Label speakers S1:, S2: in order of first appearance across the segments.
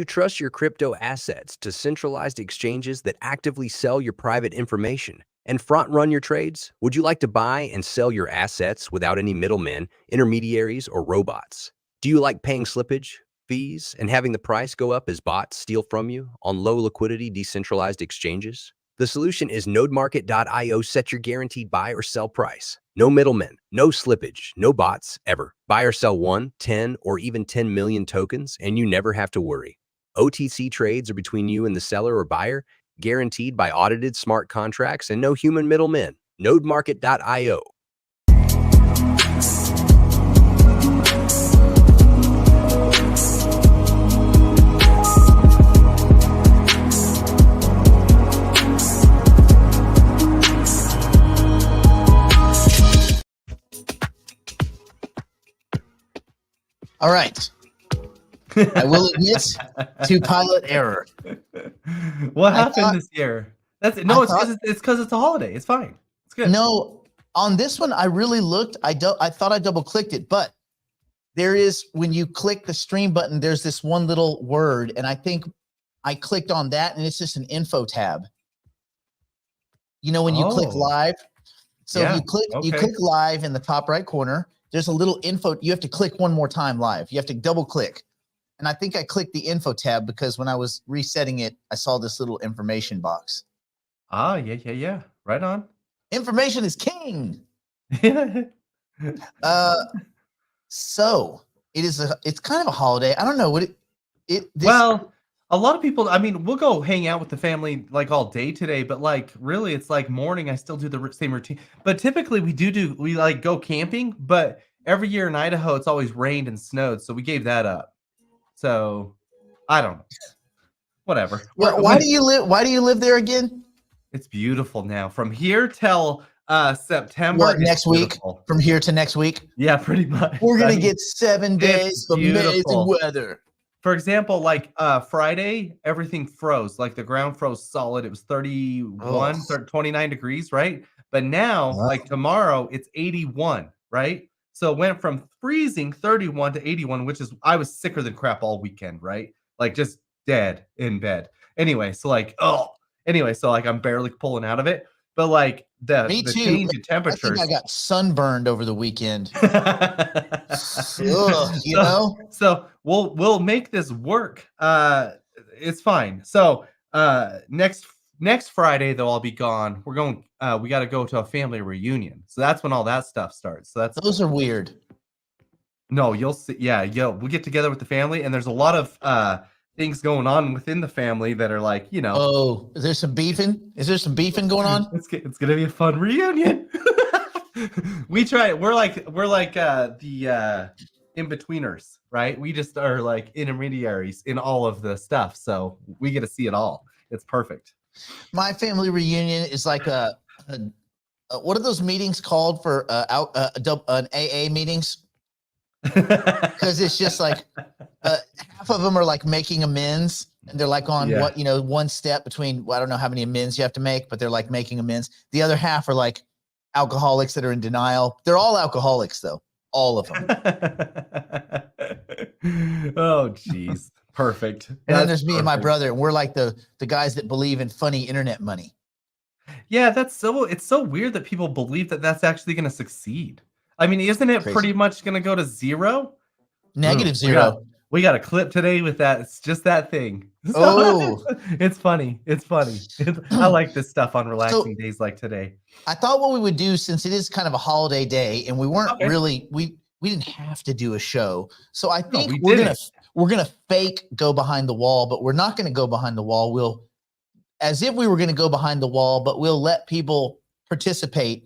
S1: trust your crypto assets to centralized exchanges that actively sell your private information and front run your trades? Would you like to buy and sell your assets without any middlemen, intermediaries, or robots? Do you like paying slippage, fees, and having the price go up as bots steal from you on low liquidity decentralized exchanges? The solution is NodeMarket.io. Set your guaranteed buy or sell price. No middlemen, no slippage, no bots ever. Buy or sell 1, 10, or even 10 million tokens, and you never have to worry. OTC trades are between you and the seller or buyer, guaranteed by audited smart contracts and no human middlemen. NodeMarket.io.
S2: All right. I will admit to pilot error.
S3: What happened this year? It's because it's a holiday. It's fine. It's good.
S2: No, on this one I really looked. I thought I double clicked it, but there is, when you click the stream button, there's this one little word, and I think I clicked on that, and it's just an info tab. You know when you click live. So
S3: Yeah,
S2: you click live in the top right corner. There's a little info. You have to click one more time live. You have to double click. And I think I clicked the info tab because when I was resetting it, I saw this little information box.
S3: Ah, yeah. Right on.
S2: Information is king. So it's kind of a holiday. I don't know what
S3: well, a lot of people, I mean, we'll go hang out with the family like all day today, but like really it's like morning. I still do the same routine, but typically we like go camping, but every year in Idaho, it's always rained and snowed. So we gave that up. So I don't know, whatever.
S2: Why do you live there again?
S3: It's beautiful now from here till September.
S2: What, next week? From here to next week?
S3: Yeah, pretty much.
S2: We're going to get 7 days of amazing weather.
S3: For example, like Friday, everything froze. Like the ground froze solid. It was 29 degrees, right? But now, like tomorrow, it's 81, right? So it went from freezing 31 to 81, which is, I was sicker than crap all weekend, right? Like just dead in bed. Anyway, so like, I'm barely pulling out of it. But like the change in temperatures.
S2: I think I got sunburned over the weekend. You know?
S3: So we'll make this work. It's fine. So next Friday though, I'll be gone. We're going. We got to go to a family reunion. So that's when all that stuff starts. So
S2: those are weird.
S3: No, you'll see. Yeah, we'll get together with the family, and there's a lot of things going on within the family that are like, you know.
S2: Oh, is there some beefing? Is there some beefing going on?
S3: It's gonna be a fun reunion. We try it. We're like the in-betweeners, right? We just are like intermediaries in all of the stuff, so we get to see it all. It's perfect.
S2: My family reunion is like what are those meetings called for an AA meetings? Because it's just like half of them are like making amends, and they're like on one step between, I don't know how many amends you have to make, but they're like making amends. The other half are like alcoholics that are in denial. They're all alcoholics though, all of them.
S3: Oh geez, perfect.
S2: And then there's me and my brother, and we're like the guys that believe in funny internet money.
S3: Yeah, it's so weird that people believe that that's actually going to succeed. I mean, isn't it pretty much going to go to zero?
S2: Negative zero.
S3: We got a clip today with that. It's just that thing.
S2: Oh,
S3: it's funny. It's funny. I like this stuff on relaxing days like today.
S2: I thought what we would do, since it is kind of a holiday day, and we weren't really, we didn't have to do a show. So I think we're gonna fake go behind the wall, but we're not gonna go behind the wall. We'll, as if we were gonna go behind the wall, but we'll let people participate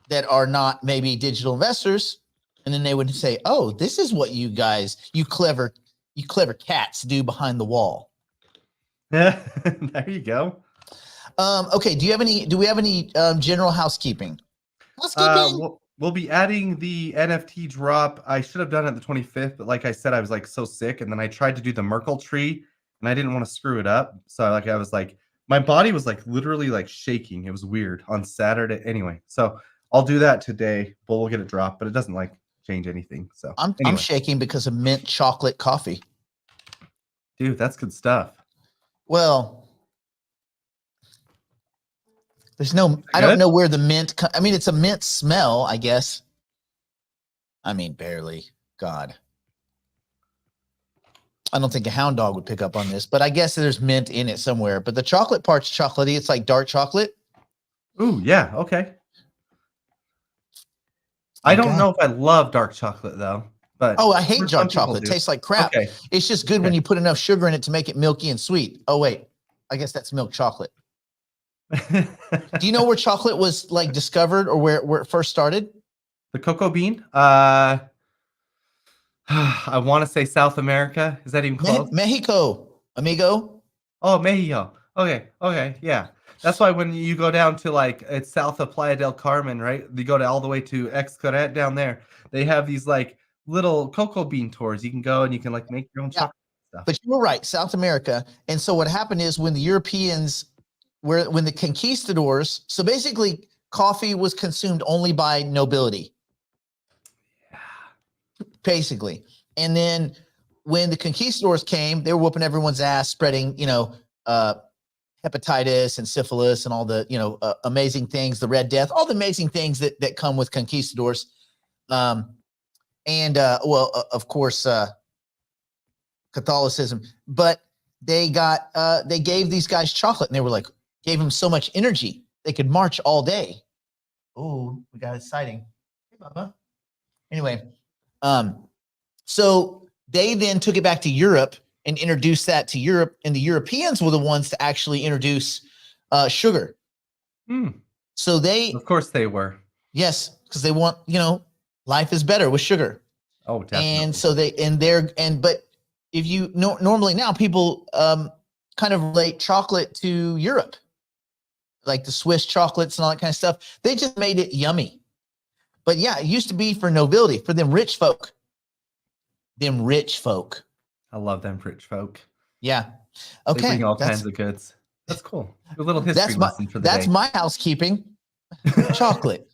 S2: that are not maybe digital investors, and then they would say, "Oh, this is what you guys, you clever cats do behind the wall."
S3: There you go.
S2: Okay. Do we have any general housekeeping?
S3: We'll be adding the NFT drop. I should have done it the 25th, but like I said, I was like so sick, and then I tried to do the Merkle tree, and I didn't want to screw it up. So I was like, my body was like literally like shaking. It was weird on Saturday. Anyway, so I'll do that today, but we'll get it dropped, but it doesn't like change anything. So
S2: I'm shaking because of mint chocolate coffee.
S3: Dude, that's good stuff.
S2: Well, there's no, I
S3: Good?
S2: don't know where the mint, I mean, it's a mint smell, I guess. I mean, barely. God. I don't think a hound dog would pick up on this, but I guess there's mint in it somewhere. But the chocolate part's chocolatey. It's like dark chocolate.
S3: Ooh, yeah, okay. I don't know if I love dark chocolate though, but
S2: oh, I hate
S3: some
S2: dark
S3: people
S2: chocolate. It
S3: do.
S2: tastes like crap.
S3: Okay.
S2: It's just good when you put enough sugar in it to make it milky and sweet. Oh wait, I guess that's milk chocolate. Do you know where chocolate was like discovered or where it first started?
S3: The cocoa bean? I want to say South America. Is that even close?
S2: Mexico, amigo.
S3: Oh, Mexico. Okay, yeah. That's why when you go down to like it's south of Playa del Carmen, right? You go to all the way to Xcaret down there. They have these like little cocoa bean tours. You can go and you can like make your own chocolate stuff.
S2: But you were right, South America. And so what happened is when the Europeans when the conquistadors, so basically coffee was consumed only by nobility. Basically. And then when the conquistadors came, they were whooping everyone's ass, spreading, hepatitis and syphilis and all the, amazing things, the Red Death, all the amazing things that come with conquistadors. Of course, Catholicism, but they gave these guys chocolate and they were like, gave them so much energy. They could march all day. Oh, we got a sighting. Hey, Bubba. Anyway, so they then took it back to Europe and introduced that to Europe, and the Europeans were the ones to actually introduce sugar. So of
S3: course they were.
S2: Yes, because they want, life is better with sugar.
S3: Oh, definitely.
S2: And so but if you normally now people kind of relate chocolate to Europe, like the Swiss chocolates and all that kind of stuff. They just made it yummy. But yeah, it used to be for nobility, for them rich folk.
S3: I love them rich folk.
S2: Yeah.
S3: Okay. They bring all kinds of goods. That's cool. A little history lesson for the day.
S2: That's my housekeeping. Chocolate.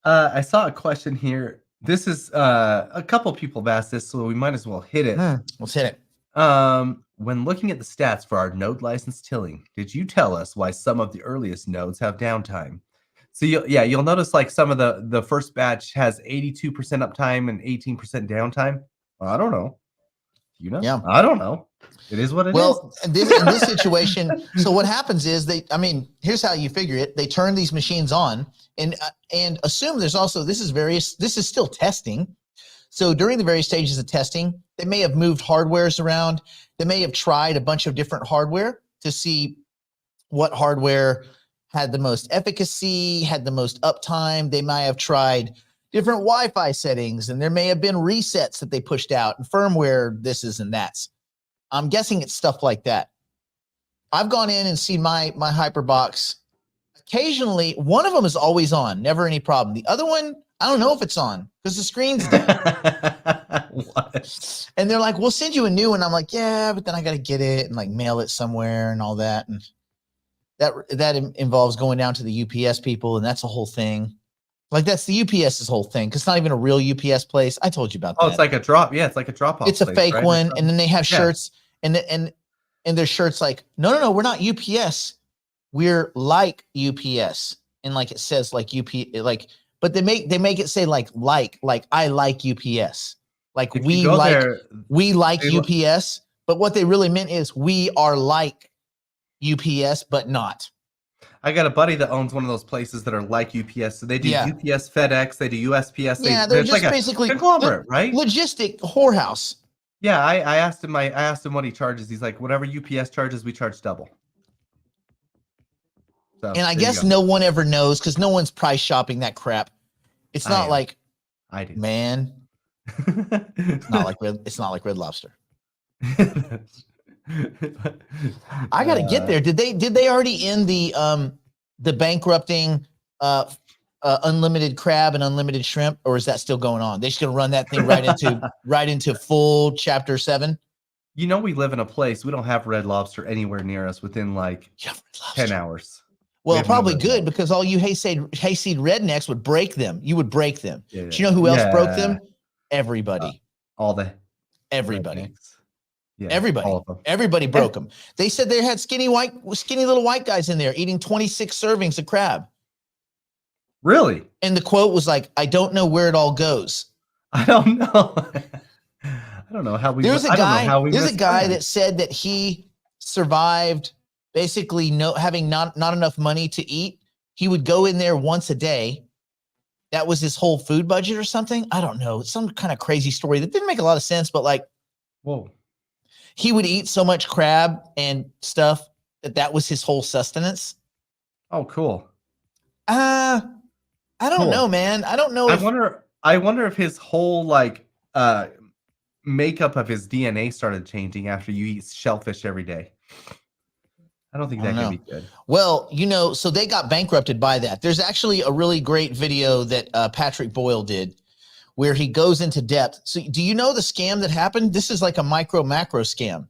S3: I saw a question here. This is a couple people have asked this, so we might as well hit it.
S2: Let's hit it.
S3: When looking at the stats for our node license tilling, did you tell us why some of the earliest nodes have downtime? So you'll notice like some of the first batch has 82% uptime and 18% downtime. Well, I don't know. Yeah. I don't know. It is what it is. Well,
S2: in this situation, so what happens is here's how you figure it. They turn these machines on and assume there's also, this is still testing. So during the various stages of testing, they may have moved hardwares around. They may have tried a bunch of different hardware to see what hardware had the most efficacy, had the most uptime. They might have tried different Wi-Fi settings, and there may have been resets that they pushed out and firmware this is and that's. I'm guessing it's stuff like that. I've gone in and seen my Hyperbox. Occasionally, one of them is always on, never any problem. The other one, I don't know if it's on because the screen's dead. What? And they're like, we'll send you a new one. I'm like, yeah, but then I got to get it and like mail it somewhere and all that. And that involves going down to the UPS people, and that's a whole thing. Like that's the UPS's whole thing because it's not even a real UPS place. I told you about that.
S3: Oh, it's like a drop. Yeah, it's like a drop off.
S2: It's a fake one, and then they have shirts, and their shirts like, no, we're not UPS. We're like UPS, and like it says like but they make it say like I like UPS, like we like UPS, but what they really meant is we are like UPS, but not.
S3: I got a buddy that owns one of those places that are like UPS. So they do UPS, FedEx, they do USPS.
S2: They're just
S3: like
S2: basically
S3: conglomerate, right?
S2: Logistic whorehouse.
S3: Yeah, I asked him what he charges. He's like, whatever UPS charges, we charge double. So,
S2: and I guess no one ever knows because no one's price shopping that crap. It's not like
S3: I do,
S2: man. It's not like Red Lobster. I gotta get there. Did they already end the bankrupting unlimited crab and unlimited shrimp, or is that still going on? They're just gonna run that thing right into full chapter 7.
S3: We live in a place we don't have Red Lobster anywhere near us within like 10 hours.
S2: Well, probably good because all you hayseed rednecks would break them. You would break them. Yeah. Do you know who else broke them? Everybody.
S3: All the
S2: everybody.
S3: Rednecks. Yeah,
S2: Everybody,
S3: all of them.
S2: everybody broke them. They said they had skinny little white guys in there eating 26 servings of crab.
S3: Really?
S2: And the quote was like, "I don't know where it all goes."
S3: I don't know. I don't know how we.
S2: There's a
S3: I don't know
S2: guy.
S3: how we
S2: There's a guy
S3: misplanned.
S2: that said that he survived basically having not enough money to eat. He would go in there once a day. That was his whole food budget or something. I don't know. Some kind of crazy story that didn't make a lot of sense, but like,
S3: Whoa.
S2: he would eat so much crab and stuff that was his whole sustenance.
S3: Oh, cool.
S2: I don't
S3: Cool.
S2: know, man. I don't know.
S3: I wonder if his whole makeup of his DNA started changing after you eat shellfish every day. I don't think that could be good.
S2: Well, so they got bankrupted by that. There's actually a really great video that Patrick Boyle did where he goes into depth. So do you know the scam that happened? This is like a macro scam.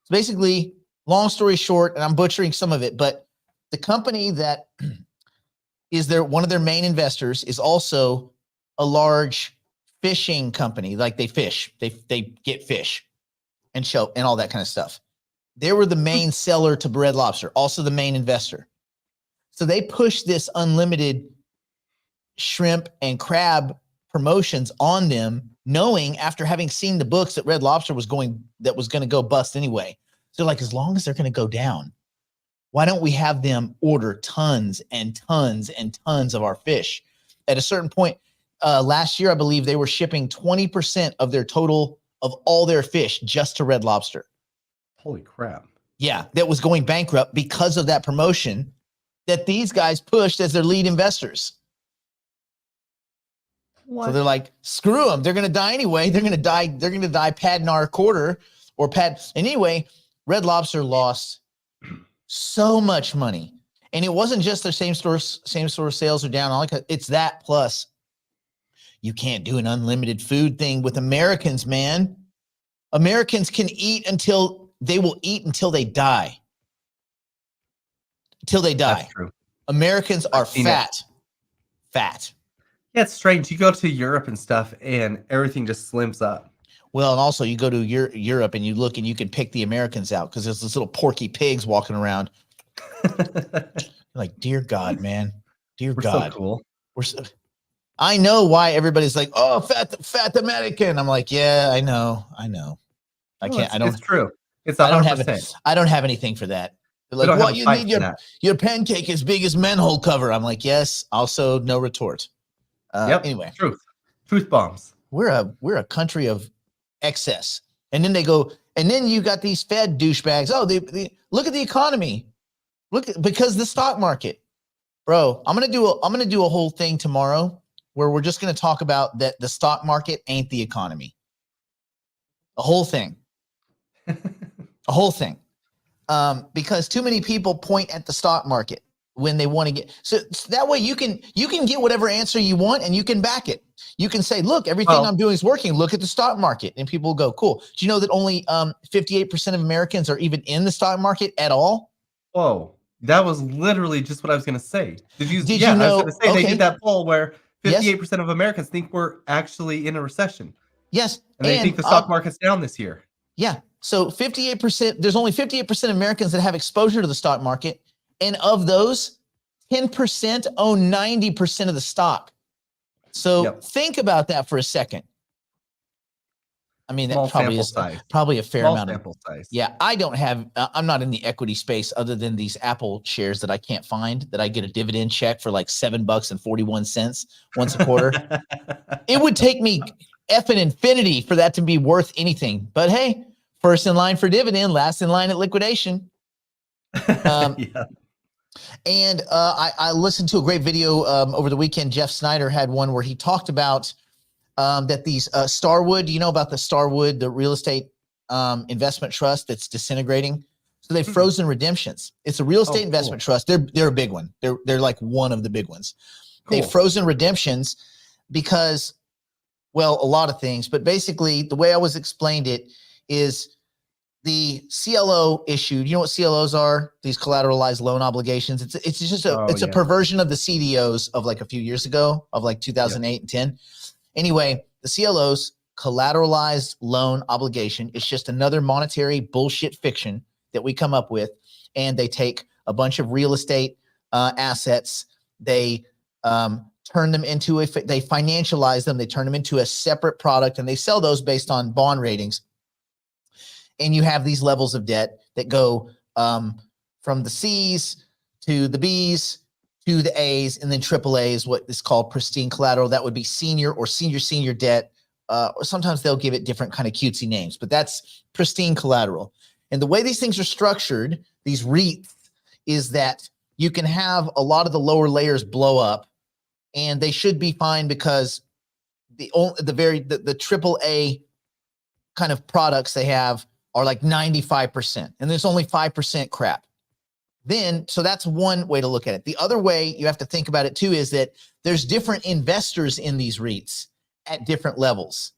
S2: So basically, long story short, and I'm butchering some of it, but the company that is one of their main investors is also a large fishing company. Like they fish, they get fish and all that kind of stuff. They were the main seller to Red Lobster, also the main investor. So they pushed this unlimited shrimp and crab promotions on them, knowing after having seen the books that Red Lobster was going to go bust anyway. So like, as long as they're going to go down, why don't we have them order tons and tons and tons of our fish? At a certain point, last year, I believe they were shipping 20% of their total of all their fish just to Red Lobster.
S3: Holy crap.
S2: Yeah, that was going bankrupt because of that promotion that these guys pushed as their lead investors.
S3: What?
S2: So they're like, screw them. They're going to die anyway. They're going to die. They're going to die padding our quarter or pad. Anyway, Red Lobster lost so much money. And it wasn't just their same store sales are down. It's that plus you can't do an unlimited food thing with Americans, man. Americans can eat until they die. Until they die.
S3: That's true.
S2: Americans are fat. Fat.
S3: Yeah, it's strange. You go to Europe and stuff and everything just slims up.
S2: Well, and also you go to Europe and you look and you can pick the Americans out because there's this little porky pigs walking around. Like, dear God, man. Dear
S3: We're
S2: God.
S3: so cool.
S2: I know why everybody's like, oh, fat American. I'm like, yeah, I know. I can't.
S3: It's true. It's
S2: I
S3: 100%.
S2: I don't have anything for that. They're like, well, you need your pancake as big as manhole cover. I'm like, yes. Also, no retort. Anyway,
S3: truth bombs.
S2: We're a country of excess, and then they go, and then you got these Fed douchebags. Oh, they look at the economy. Because the stock market, bro. I'm gonna do a whole thing tomorrow where we're just gonna talk about that the stock market ain't the economy. A whole thing. A whole thing. Because too many people point at the stock market when they want to get, so that way you can get whatever answer you want and you can back it. You can say, look, everything I'm doing is working. Look at the stock market. And people will go, cool. Do you know that only 58% of Americans are even in the stock market at all?
S3: Whoa. That was literally just what I was going to say. Did you know?
S2: I
S3: was going to say
S2: okay.
S3: They did that poll where 58% of Americans think we're actually in a recession.
S2: Yes.
S3: And they think the stock market's down this year.
S2: Yeah. So 58%, there's only 58% of Americans that have exposure to the stock market. And of those, 10% own 90% of the stock. So think about that for a second. I mean, that probably a fair amount of
S3: size.
S2: Yeah, I don't have, I'm not in the equity space other than these Apple shares that I can't find, that I get a dividend check for like $7.41 once a quarter. It would take me effing infinity for that to be worth anything. But hey, first in line for dividend, last in line at liquidation. And I listened to a great video over the weekend. Jeff Snyder had one where he talked about that these Starwood, you know about the Starwood, the real estate investment trust that's disintegrating. So they've frozen redemptions. It's a real estate investment trust. They're a big one. They're like one of the big ones. Cool. They've frozen redemptions because, well, a lot of things, but basically the way I was explained it is the CLO issued. You know what CLOs are? These collateralized loan obligations. It's just a perversion of the CDOs of like a few years ago, of like 2008 and 10. Anyway, the CLOs collateralized loan obligation. It's just another monetary bullshit fiction that we come up with. And they take a bunch of real estate assets. They turn them into they financialize them. They turn them into a separate product, and they sell those based on bond ratings. And you have these levels of debt that go from the C's to the B's to the A's, and then AAA is what is called pristine collateral. That would be senior or senior debt. Or sometimes they'll give it different kind of cutesy names, but that's pristine collateral. And the way these things are structured, these REITs, is that you can have a lot of the lower layers blow up, and they should be fine because the AAA kind of products they have are like 95%, and there's only 5% crap. So that's one way to look at it. The other way you have to think about it too is that there's different investors in these REITs at different levels.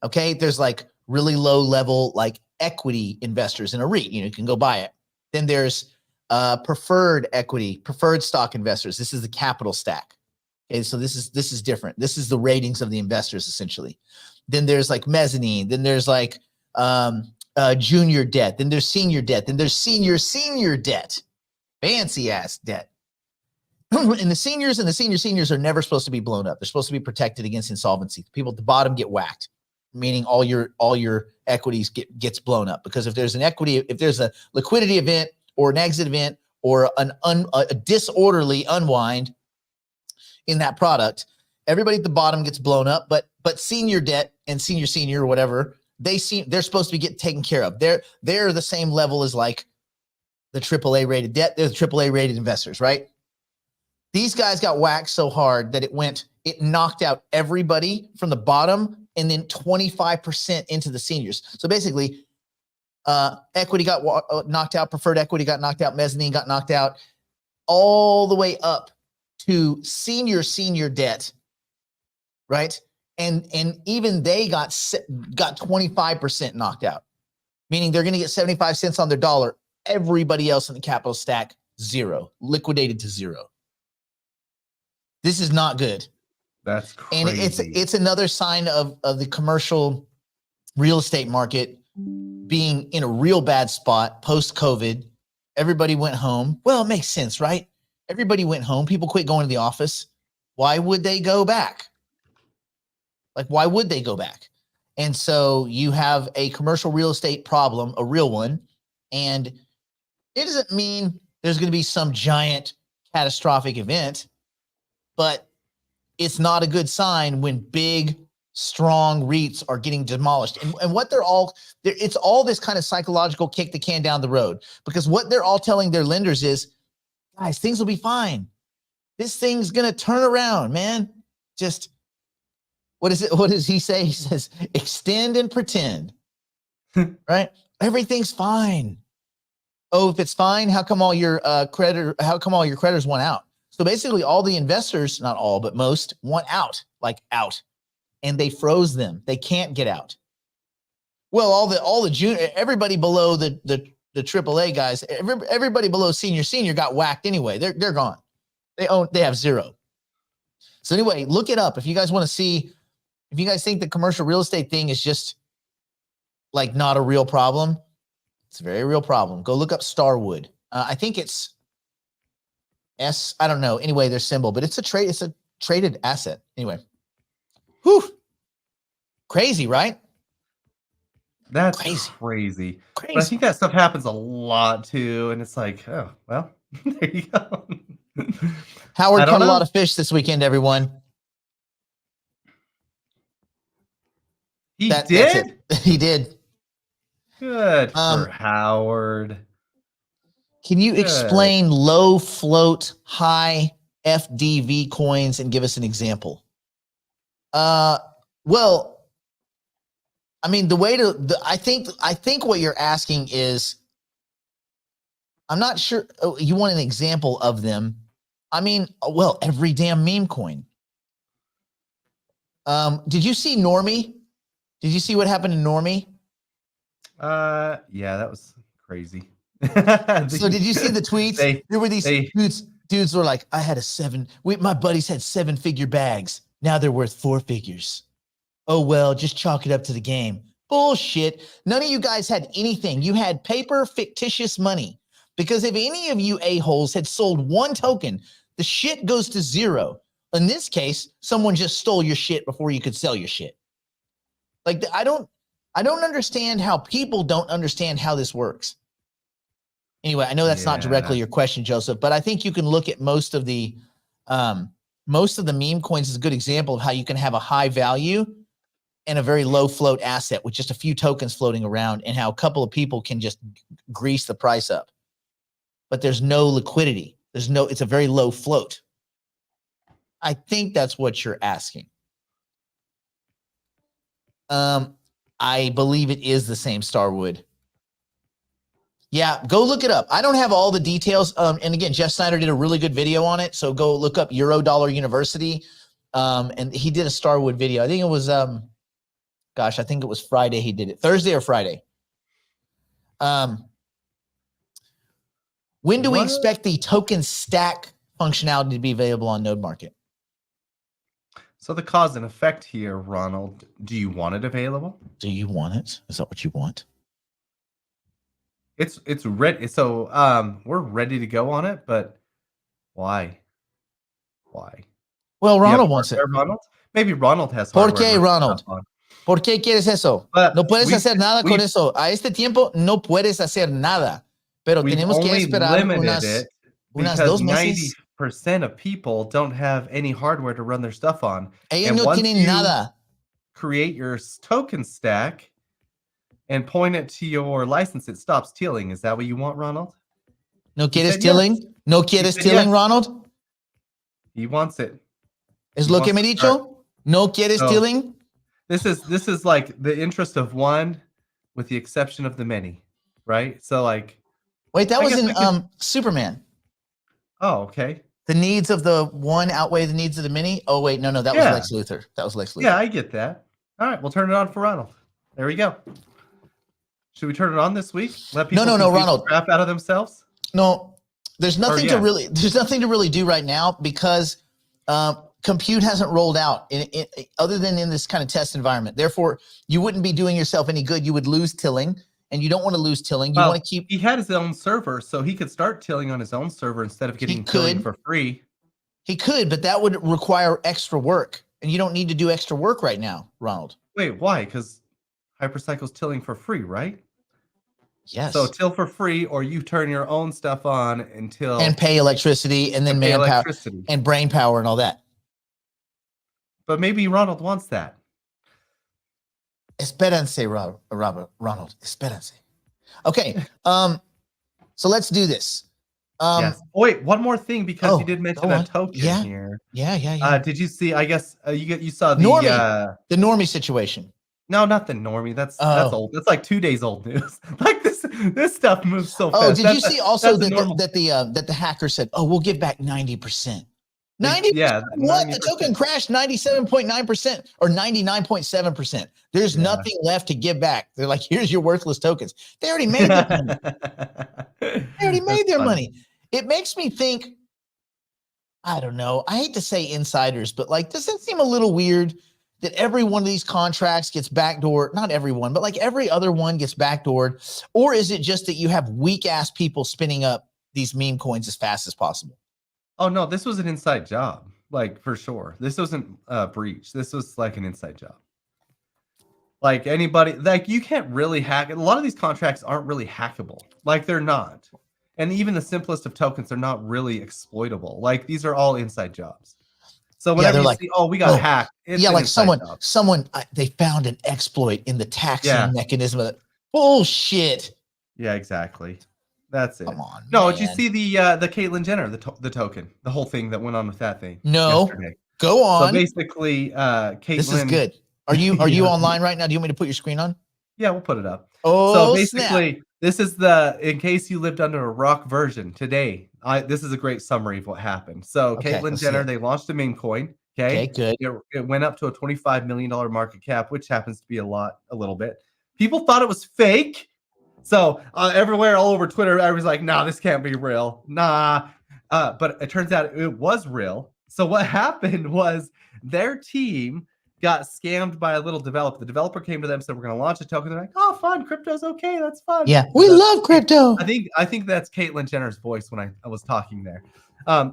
S2: Okay, there's like really low level like equity investors in a REIT. You can go buy it. Then there's preferred equity, preferred stock investors. This is the capital stack. Okay, so this is different. This is the ratings of the investors essentially. Then there's like mezzanine. Then there's like junior debt. Then there's senior debt. Then there's senior debt, fancy ass debt. And the seniors are never supposed to be blown up. They're supposed to be protected against insolvency. The people at the bottom get whacked, meaning all your equities gets blown up. Because if there's a liquidity event or an exit event or a disorderly unwind in that product, everybody at the bottom gets blown up. But senior debt and senior or whatever, they're supposed to be taken care of. They're the same level as like the AAA rated debt. They're the AAA rated investors, right? These guys got whacked so hard that it knocked out everybody from the bottom and then 25% into the seniors. So basically, equity got knocked out, preferred equity got knocked out, mezzanine got knocked out, all the way up to senior debt, right? And even they got 25% knocked out, meaning they're going to get 75 cents on their dollar. Everybody else in the capital stack, zero, liquidated to zero. This is not good.
S3: That's crazy.
S2: And it's another sign of the commercial real estate market being in a real bad spot post-COVID. Everybody went home. Well, it makes sense, right? Everybody went home. People quit going to the office. Why would they go back? Like, why would they go back? And so you have a commercial real estate problem, a real one. And it doesn't mean there's going to be some giant catastrophic event, but it's not a good sign when big, strong REITs are getting demolished. And what it's all this kind of psychological kick the can down the road, because what they're all telling their lenders is, guys, things will be fine. This thing's going to turn around, man. Just, what is it? What does he say? He says, extend and pretend, right? Everything's fine. Oh, if it's fine, how come all your creditors want out? So basically all the investors, not all, but most, want out, and they froze them. They can't get out. Well, all the junior, everybody below the AAA guys, everybody below senior got whacked anyway. They're gone. They have zero. So anyway, look it up if you guys want to see. If you guys think the commercial real estate thing is just like not a real problem, it's a very real problem. Go look up Starwood. I think it's I don't know. Anyway, their symbol, but it's a traded asset. Anyway. Whew. Crazy, right?
S3: That's
S2: crazy.
S3: But I think that stuff happens a lot too. And it's like, oh, well, there you go.
S2: Howard caught a lot of fish this weekend, everyone.
S3: He did?
S2: He did.
S3: Good for Howard.
S2: Can you explain low float, high FDV coins and give us an example? Well, I mean, I think what you're asking is, I'm not sure you want an example of them. I mean, well, every damn meme coin. Did you see Normie? Did you see what happened to Normie?
S3: Yeah, that was crazy.
S2: So did you see the tweets? There were these dudes were like, my buddies had 7-figure bags. Now they're worth 4 figures. oh, well, just chalk it up to the game. Bullshit. None of you guys had anything. You had paper, fictitious money. Because if any of you a-holes had sold one token, the shit goes to zero. In this case, someone just stole your shit before you could sell your shit. Like, I don't understand how people don't understand how this works. Anyway, I know that's not directly your question, Joseph, but I think you can look at most of the meme coins as a good example of how you can have a high value and a very low float asset with just a few tokens floating around, and how a couple of people can just grease the price up. But there's no liquidity. It's a very low float. I think that's what you're asking. I believe it is the same Starwood. Yeah, go look it up. I don't have all the details. And again, Jeff Snyder did a really good video on it. So go look up Eurodollar University. And he did a Starwood video. I think it was, I think it was Friday he did it. Thursday or Friday. When do we expect the token stack functionality to be available on Node Market?
S3: So the cause and effect here, Ronald, do you want it available?
S2: Do you want it? Is that what you want?
S3: It's ready. So we're ready to go on it, but why?
S2: Well, Ronald wants it.
S3: Ronald? Maybe Ronald has
S2: hardware. ¿Por qué, Ronald? ¿Por qué quieres eso? No puedes hacer nada con eso. A este tiempo no puedes hacer nada. Pero tenemos que esperar unas 2 meses.
S3: 90% of people don't have any hardware to run their stuff on.
S2: Ellos no tienen nada.
S3: Create your token stack and point it to your license, it stops tealing. Is that what you want, Ronald?
S2: ¿No quieres tealing? Yes. ¿No quieres tealing, yes. Ronald?
S3: He wants it.
S2: ¿Es lo que me dicho? ¿No quieres tealing?
S3: This is like the interest of one with the exception of the many, right? So like,
S2: wait, that was in Superman.
S3: Oh, okay.
S2: The needs of the one outweigh the needs of the many. Oh, wait, no, that was Lex Luthor. That was Lex Luthor.
S3: Yeah, I get that. All right, we'll turn it on for Ronald. There we go. Should we turn it on this week? Let people
S2: no, Ronald.
S3: Crap out of themselves?
S2: No, there's nothing to really do right now because compute hasn't rolled out other than in this kind of test environment. Therefore, you wouldn't be doing yourself any good. You would lose tilling. And you don't want to lose tilling. You want to keep.
S3: He had his own server, so he could start tilling on his own server instead of getting tilling for free.
S2: He could, but that would require extra work, and you don't need to do extra work right now, Ronald.
S3: Wait, why? Because Hypercycle's tilling for free, right?
S2: Yes.
S3: So till for free, or you turn your own stuff on until
S2: and pay electricity, and then manpower and brain power and all that.
S3: But maybe Ronald wants that.
S2: Espérense, Ronald. Espérense. Okay. So let's do this.
S3: Yes. Oh, wait, one more thing, because you did mention a token here.
S2: Yeah.
S3: Did you see? I guess you saw the
S2: normie situation.
S3: No, not the normie. That's old. That's like 2 days old news. Like this stuff moves so fast.
S2: Oh, did you see also that the hacker said, "Oh, we'll give back 90%." 90%? Yeah. What? 90%. The token crashed 97.9% or 99.7%. There's nothing left to give back. They're like, here's your worthless tokens. They already made their money. They already made their money. It makes me think, I don't know. I hate to say insiders, but like, does it seem a little weird that every one of these contracts gets backdoored? Not everyone, but like every other one gets backdoored. Or is it just that you have weak ass people spinning up these meme coins as fast as possible?
S3: Oh no, this was an inside job, like for sure. This wasn't a breach. This was like an inside job. Like anybody, like you can't really hack it. A lot of these contracts aren't really hackable. Like they're not. And even the simplest of tokens are not really exploitable. Like these are all inside jobs. So whenever you see, we got hacked.
S2: Like someone, they found an exploit in the taxing mechanism of that. Bullshit.
S3: Yeah, exactly. That's it.
S2: Come on.
S3: No, did you see the Caitlyn Jenner, the token, the whole thing that went on with that thing?
S2: No. Yesterday. Go on.
S3: So basically, Caitlyn.
S2: This is good. Are you online right now? Do you want me to put your screen on?
S3: Yeah, we'll put it up.
S2: Oh,
S3: so basically, this is in case you lived under a rock version today. This is a great summary of what happened. So Caitlyn Jenner, they launched a meme coin. Okay,
S2: good.
S3: It went up to a $25 million market cap, which happens to be a little bit. People thought it was fake. So everywhere, all over Twitter, everybody's like, nah, this can't be real. Nah. But it turns out it was real. So what happened was their team got scammed by a little developer. The developer came to them, said, "We're going to launch a token." They're like, "Oh, fun. Crypto's okay. That's fun."
S2: Yeah, we love crypto.
S3: I think that's Caitlyn Jenner's voice when I was talking there.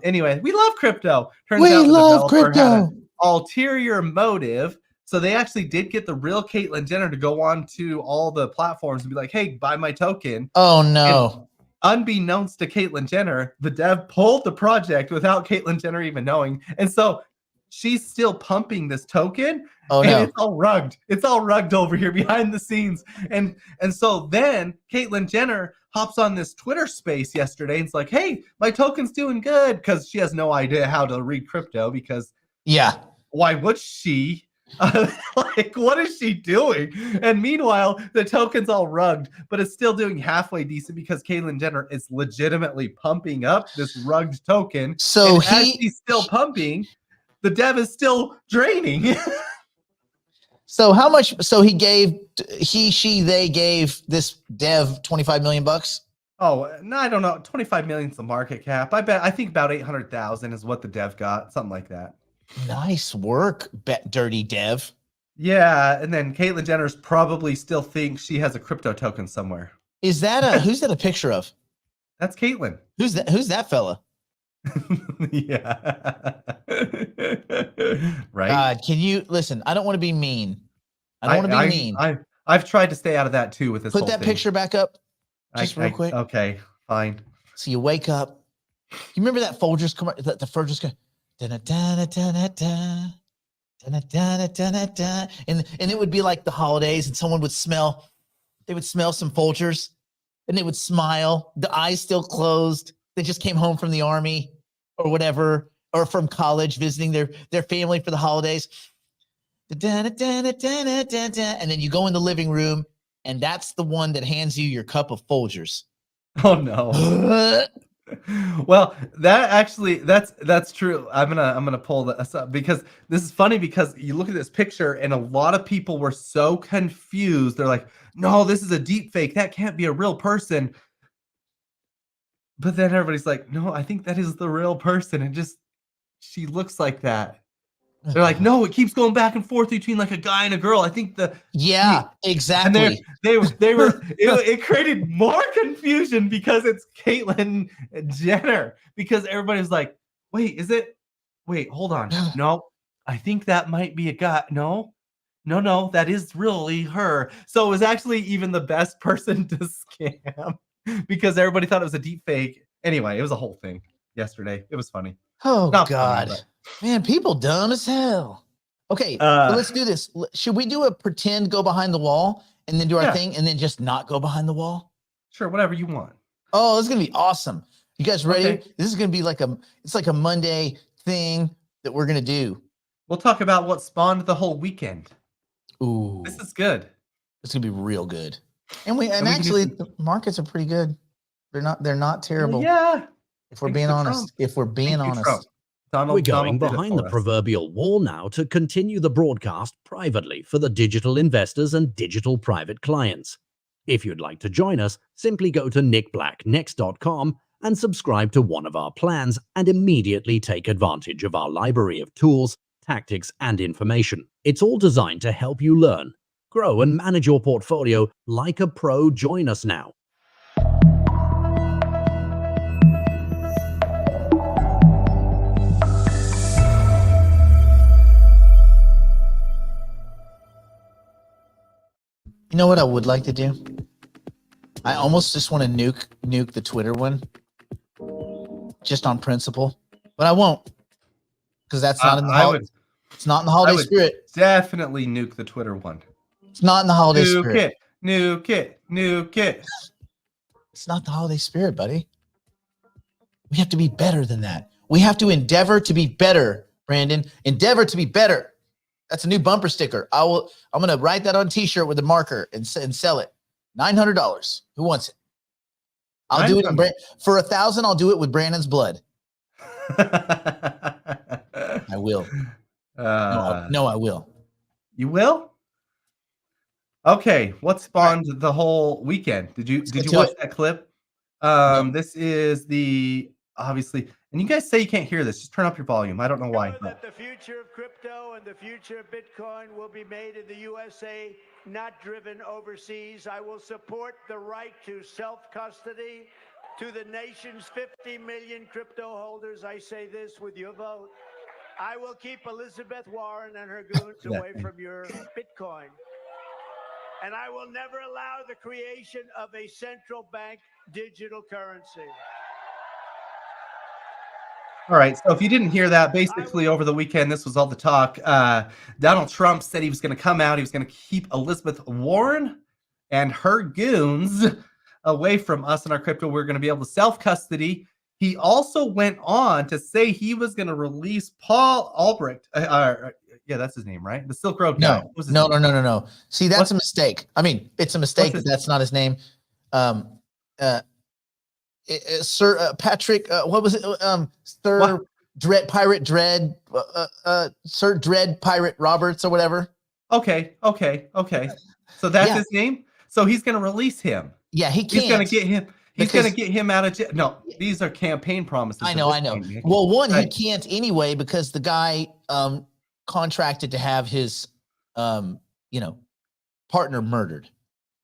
S3: Anyway, we love crypto. Turns
S2: We
S3: out the
S2: love
S3: developer had
S2: crypto.
S3: an ulterior motive. So they actually did get the real Caitlyn Jenner to go on to all the platforms and be like, "Hey, buy my token."
S2: Oh no.
S3: Unbeknownst to Caitlyn Jenner, the dev pulled the project without Caitlyn Jenner even knowing. And so she's still pumping this token.
S2: Oh
S3: and
S2: no.
S3: it's all rugged. It's all rugged over here behind the scenes. And so then Caitlyn Jenner hops on this Twitter space yesterday and it's like, "Hey, my token's doing good," because she has no idea how to read crypto, because
S2: Yeah.
S3: why would she? Like, what is she doing? And meanwhile, the token's all rugged, but it's still doing halfway decent because Caitlyn Jenner is legitimately pumping up this rugged token.
S2: So
S3: and as he's still pumping, the dev is still draining.
S2: So how much? So they gave this dev $25 million.
S3: Oh, no, I don't know. 25 million is the market cap. I think about 800,000 is what the dev got, something like that.
S2: Nice work, dirty dev.
S3: Yeah, and then Caitlyn Jenner's probably still thinks she has a crypto token somewhere.
S2: Is that who's that a picture of?
S3: That's Caitlyn.
S2: Who's that fella?
S3: Yeah. Right.
S2: God, can you listen? I don't want to be mean. I don't want to be mean.
S3: I've tried to stay out of that too with this.
S2: Put that picture back up, just real quick.
S3: Okay, fine.
S2: So you wake up. You remember that Folgers commercial? The Folgers go, da-da-da-da-da-da, da-da-da-da-da-da, and it would be like the holidays, and someone would smell. They would smell some Folgers, and they would smile. The eyes still closed. They just came home from the army, or whatever, or from college, visiting their family for the holidays. Da-da-da-da-da-da-da. And then you go in the living room, and that's the one that hands you your cup of Folgers.
S3: Oh no. Well, that's true. I'm gonna pull this up because this is funny, because you look at this picture and a lot of people were so confused. They're like, "No, this is a deep fake. That can't be a real person." But then everybody's like, "No, I think that is the real person. And just she looks like that." They're like, "No, it keeps going back and forth between like a guy and a girl. I think
S2: exactly."
S3: And they were it created more confusion because it's Caitlyn Jenner, because everybody was like, "Wait, is it? Wait, hold on. No, I think that might be a guy. No, that is really her." So it was actually even the best person to scam because everybody thought it was a deep fake. Anyway, it was a whole thing yesterday. It was funny.
S2: Oh
S3: Not
S2: God.
S3: funny,
S2: Man, people dumb as hell. Okay, so let's do this. Should we do a pretend go behind the wall and then do our thing and then just not go behind the wall?
S3: Sure, whatever you want.
S2: Oh, this is gonna be awesome. You guys ready?
S3: Okay.
S2: This is gonna be like a Monday thing that we're gonna do.
S3: We'll talk about what spawned the whole weekend.
S2: Ooh,
S3: This is good.
S2: it's gonna be real good. And
S3: we can do
S2: actually
S3: some-
S2: the markets are pretty good. They're not terrible.
S3: Well, yeah.
S2: If we're
S3: Thanks
S2: being
S3: to
S2: honest.
S3: Trump.
S2: If we're being
S3: Thank you,
S2: honest.
S3: Trump.
S4: We're going
S3: Donald did it
S4: behind the
S3: for us.
S4: proverbial wall now to continue the broadcast privately for the digital investors and digital private clients. If you'd like to join us, simply go to nickblacknext.com and subscribe to one of our plans and immediately take advantage of our library of tools, tactics, and information. It's all designed to help you learn, grow, and manage your portfolio like a pro. Join us now.
S2: You know what I would like to do? I almost just want to nuke the Twitter one, just on principle, but I won't, because that's not in the it's not in the holiday spirit.
S3: Definitely nuke the Twitter one.
S2: It's not in the holiday spirit.
S3: Nuke it.
S2: It's not the holiday spirit, buddy. We have to be better than that. We have to endeavor to be better, Brandon. Endeavor to be better. That's a new bumper sticker. I'm going to write that on a t-shirt with a marker and sell it. $900. Who wants it? I'll do it for $1,000. I'll do it with Brandon's blood. I will. No, I will.
S3: You will? Okay. What spawned the whole weekend? Did you watch that clip? This is the obviously, and you guys say you can't hear this. Just turn up your volume. I don't know why.
S5: That the future of crypto and the future of Bitcoin will be made in the USA, not driven overseas. I will support the right to self-custody to the nation's 50 million crypto holders. I say this with your vote. I will keep Elizabeth Warren and her goons away from your Bitcoin. And I will never allow the creation of a central bank digital currency.
S3: All right. So if you didn't hear that, basically over the weekend, this was all the talk. Donald Trump said he was going to come out. He was going to keep Elizabeth Warren and her goons away from us and our crypto. We're going to be able to self-custody. He also went on to say he was going to release Paul Albrecht. Yeah, that's his name, right? The Silk Road guy.
S2: No. See, that's a mistake. I mean, it's a mistake that that's not his name. Sir Patrick, what was it? Sir Dread Pirate Dread, Sir Dread Pirate Roberts or whatever.
S3: Okay. So that's his name. So he's going to release him.
S2: Yeah, he can't.
S3: He's going to get him. He's going to get him out of jail. No, these are campaign promises.
S2: I know. Well, he can't anyway because the guy contracted to have his, partner murdered.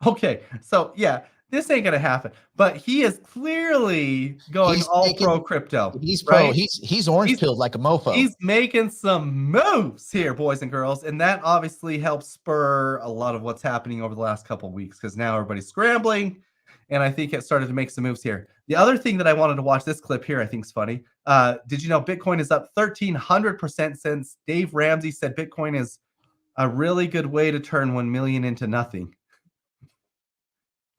S3: Okay, so yeah, this ain't gonna happen. But he is clearly going pro crypto.
S2: He's pro. He's orange pilled like a mofo.
S3: He's making some moves here, boys and girls, and that obviously helps spur a lot of what's happening over the last couple of weeks because now everybody's scrambling. And I think it started to make some moves here. The other thing that I wanted to watch, this clip here, I think is funny. Did you know Bitcoin is up 1,300% since Dave Ramsey said Bitcoin is a really good way to turn 1 million into nothing?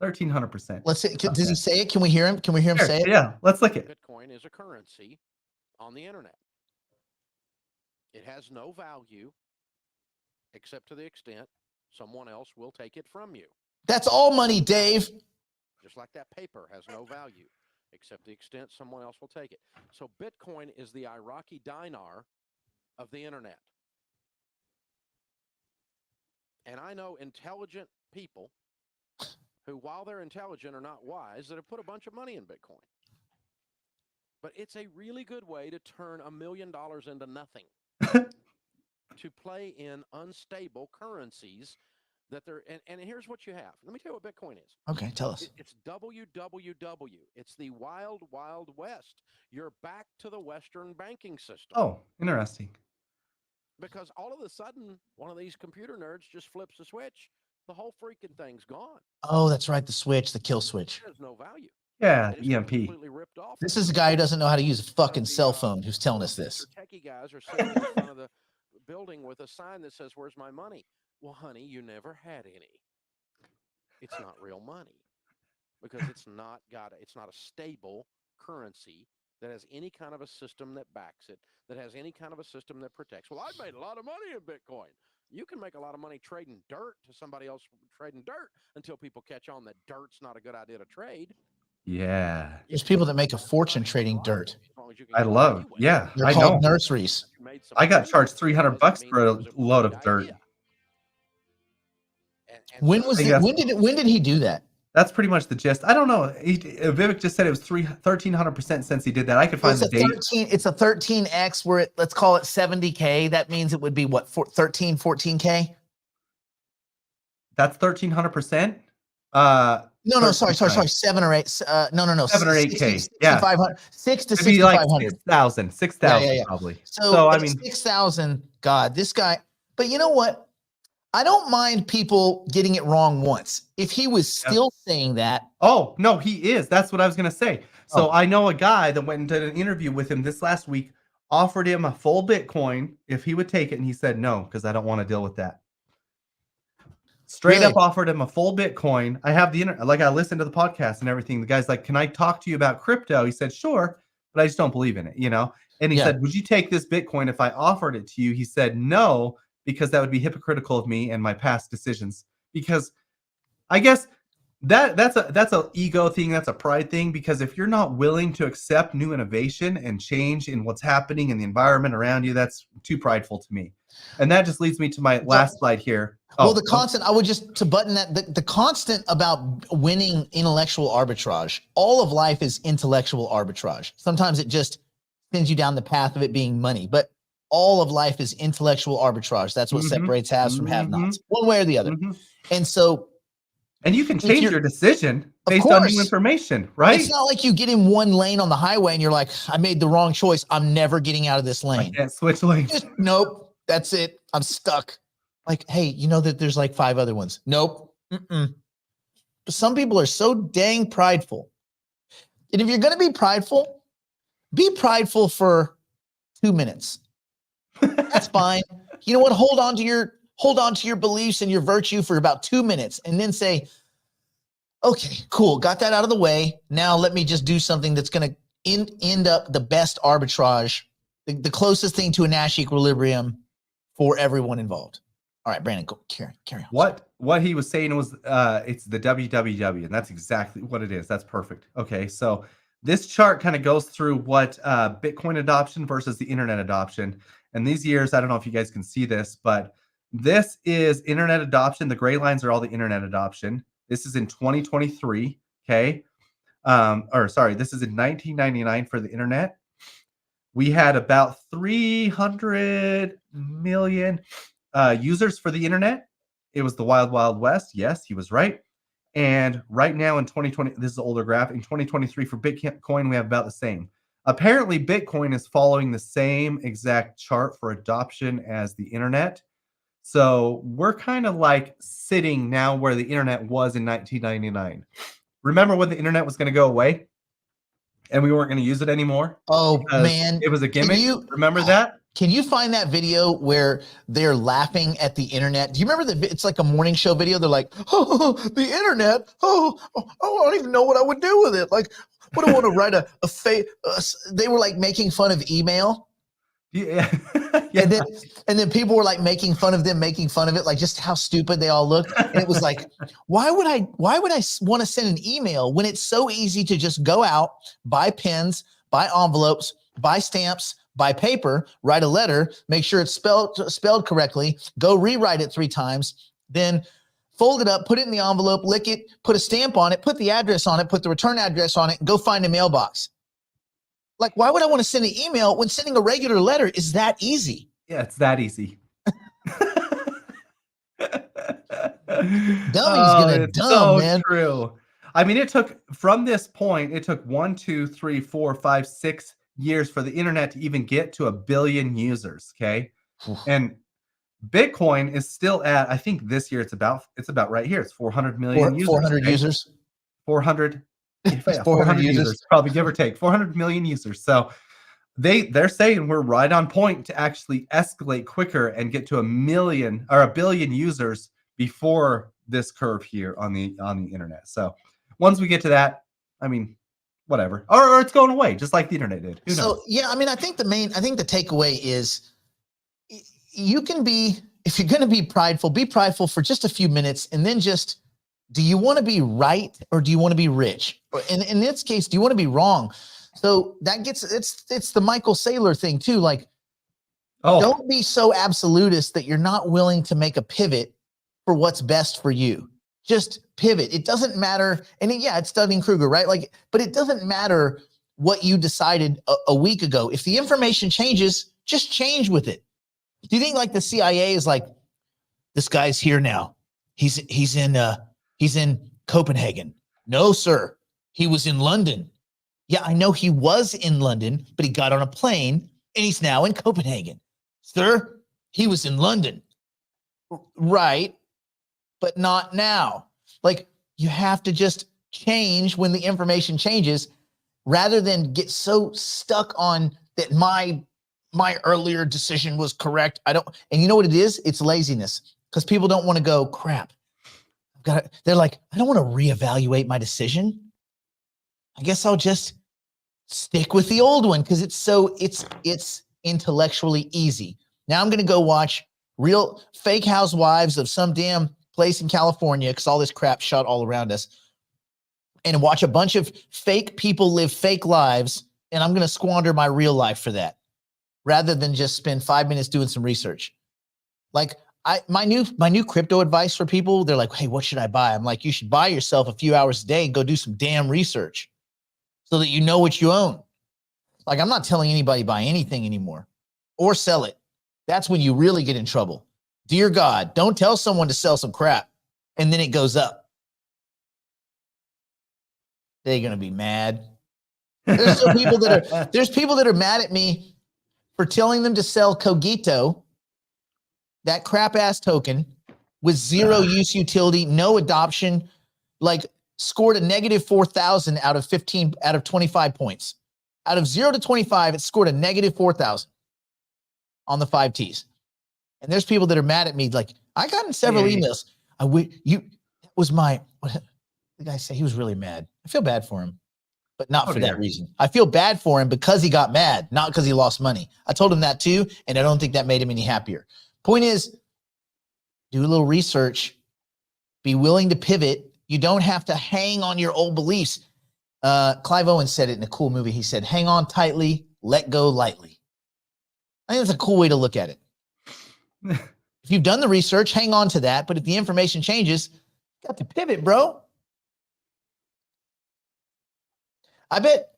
S3: 1,300%.
S2: Let's see. Does he say it? Can we hear him? Can we hear him say it?
S3: Yeah, let's look at it.
S6: Bitcoin is a currency on the internet. It has no value except to the extent someone else will take it from you.
S2: That's all money, Dave.
S6: Just like that paper has no value, except the extent someone else will take it. So Bitcoin is the Iraqi dinar of the internet. And I know intelligent people who, while they're intelligent, are not wise, that have put a bunch of money in Bitcoin. But it's a really good way to turn $1 million into nothing. To play in unstable currencies that they're and here's what you have. Let me tell you what Bitcoin is.
S2: Okay, tell us.
S6: It's WWW. It's the wild, wild west. You're back to the Western banking system.
S3: Oh, interesting.
S6: Because all of a sudden, one of these computer nerds just flips a switch. The whole freaking thing's gone.
S2: Oh, that's right. The switch, the kill switch.
S6: There's no value.
S3: Yeah,
S6: EMP.
S3: EMP.
S6: Ripped off.
S2: This is a guy who doesn't know how to use a fucking cell phone who's telling us this.
S6: Techie guys are sitting in front of the building with a sign that says, "Where's my money?" Well, honey, you never had any. It's not real money because it's not a stable currency that has any kind of a system that backs it, that has any kind of a system that protects. Well, I made a lot of money in Bitcoin. You can make a lot of money trading dirt to somebody else trading dirt until people catch on that dirt's not a good idea to trade.
S3: Yeah.
S2: There's people that make a fortune trading dirt.
S3: I love. Yeah,
S2: They're
S3: I
S2: called
S3: know.
S2: nurseries.
S3: I got charged $300 for a load of dirt.
S2: When was it? When did he do that?
S3: That's pretty much the gist. I don't know. Vivek just said it was 1,300% since he did that. I could find the date.
S2: It's a 13x where let's call it 70K. That means it would be what, 14K?
S3: That's 1,300%.
S2: No, sorry. 7 or 8. No.
S3: 7 or 8K. Yeah.
S2: 6,500. 6 to
S3: It'd be like
S2: 6,500.
S3: 6,000. 6,000
S2: Yeah.
S3: probably.
S2: So
S3: I mean,
S2: 6,000. God, this guy. But you know what? I don't mind people getting it wrong once. If he was still saying that.
S3: Oh, no, he is. That's what I was going to say. So I know a guy that went and did an interview with him this last week, offered him a full Bitcoin if he would take it. And he said, no, because I don't want to deal with that. Straight up offered him a full Bitcoin. I have the I listened to the podcast and everything. The guy's like, can I talk to you about crypto? He said, sure, but I just don't believe in it, And he said, would you take this Bitcoin if I offered it to you? He said, no, because that would be hypocritical of me and my past decisions. Because I guess that's a ego thing, that's a pride thing, because if you're not willing to accept new innovation and change in what's happening in the environment around you, that's too prideful to me. And that just leads me to my last slide here.
S2: Well, the constant, I would just, to button that, the constant about winning intellectual arbitrage. All of life is intellectual arbitrage. Sometimes it just sends you down the path of it being money, but all of life is intellectual arbitrage. That's what separates haves from have-nots, one way or the other. And so,
S3: and you can change your decision based on new information, right?
S2: It's not like you get in one lane on the highway and you're like, I made the wrong choice. I'm never getting out of this lane.
S3: I can't switch lanes.
S2: Just, nope, that's it. I'm stuck. Like, hey, you know that there's like 5 other ones. Nope. But some people are so dang prideful. And if you're going to be prideful for 2 minutes. That's fine. You know what? Hold on to your beliefs and your virtue for about 2 minutes and then say, okay, cool. Got that out of the way. Now let me just do something that's going to end up the best arbitrage, the closest thing to a Nash equilibrium for everyone involved. All right, Brandon, go carry on.
S3: What he was saying was it's the WWW, and that's exactly what it is. That's perfect. Okay, so this chart kind of goes through what Bitcoin adoption versus the internet adoption. And these years, I don't know if you guys can see this, but this is internet adoption. The gray lines are all the internet adoption. This is in 2023, okay? This is in 1999 for the internet. We had about 300 million users for the internet. It was the wild, wild west. Yes, he was right. And right now in 2020, this is an older graph. In 2023 for Bitcoin, we have about the same. Apparently, Bitcoin is following the same exact chart for adoption as the internet. So we're kind of like sitting now where the internet was in 1999. Remember when the internet was going to go away and we weren't going to use it anymore?
S2: Oh, man.
S3: It was a gimmick. Remember that?
S2: Can you find that video where they're laughing at the internet? Do you remember it's like a morning show video? They're like, oh, the internet. Oh, I don't even know what I would do with it. Like, what do I want to write they were like making fun of email.
S3: Yeah.
S2: And then people were like making fun of them, making fun of it, like just how stupid they all looked. And it was like, why would I want to send an email when it's so easy to just go out, buy pens, buy envelopes, buy stamps, buy paper, write a letter, make sure it's spelled correctly, go rewrite it 3 times, then fold it up, put it in the envelope, lick it, put a stamp on it, put the address on it, put the return address on it, and go find a mailbox. Like, why would I want to send an email when sending a regular letter is that easy?
S3: Yeah, it's that easy.
S2: Dummy's gonna dumb,
S3: so
S2: man.
S3: True. I mean, it took 1, 2, 3, 4, 5, 6 years for the internet to even get to 1 billion users. Okay. And Bitcoin is still at, I think this year it's about right here. It's 400 million users.
S2: 400 users.
S3: 400 users, probably, give or take 400 million users. So they're saying we're right on point to actually escalate quicker and get to 1 million or 1 billion users before this curve here on the internet. So once we get to that, I mean, whatever, or it's going away just like the internet did. Who knows?
S2: So yeah, I mean, I think the takeaway is you can be, if you're going to be prideful for just a few minutes, and then just, do you want to be right or do you want to be rich? In this case, do you want to be wrong? So that gets, it's the Michael Saylor thing too. Like, don't be so absolutist that you're not willing to make a pivot for what's best for you. Just pivot. It doesn't matter. And it's Dunning-Kruger, right? Like, but it doesn't matter what you decided a week ago. If the information changes, just change with it. Do you think like the CIA is like, this guy's here now. He's in Copenhagen. No, sir. He was in London. Yeah, I know he was in London, but he got on a plane and he's now in Copenhagen. Sir, he was in London. Right, but not now. Like, you have to just change when the information changes rather than get so stuck on that my earlier decision was correct. And you know what it is? It's laziness, because people don't want to go, crap. They're like, I don't want to reevaluate my decision. I guess I'll just stick with the old one because it's intellectually easy. Now I'm going to go watch real fake housewives of some damn place in California, because all this crap shot all around us, and watch a bunch of fake people live fake lives, and I'm going to squander my real life for that rather than just spend 5 minutes doing some research. Like my new crypto advice for people, they're like, hey, what should I buy? I'm like, you should buy yourself a few hours a day and go do some damn research so that you know what you own. Like, I'm not telling anybody buy anything anymore or sell it. That's when you really get in trouble. Dear God, don't tell someone to sell some crap and then it goes up. They're going to be mad. There's still people that are mad at me for telling them to sell Cogito, that crap ass token with zero use utility, no adoption, like scored a negative 4,000 out of 25 points. Out of 0 to 25, it scored a negative 4,000 on the 5 Ts. And there's people that are mad at me. Like, I got in several emails. That was my, what the guy say? He was really mad. I feel bad for him, but not for that reason. I feel bad for him because he got mad, not because he lost money. I told him that too, and I don't think that made him any happier. Point is, do a little research, be willing to pivot. You don't have to hang on your old beliefs. Clive Owen said it in a cool movie. He said, hang on tightly, let go lightly. I think that's a cool way to look at it. If you've done the research, hang on to that. But if the information changes, you got to pivot, bro. I bet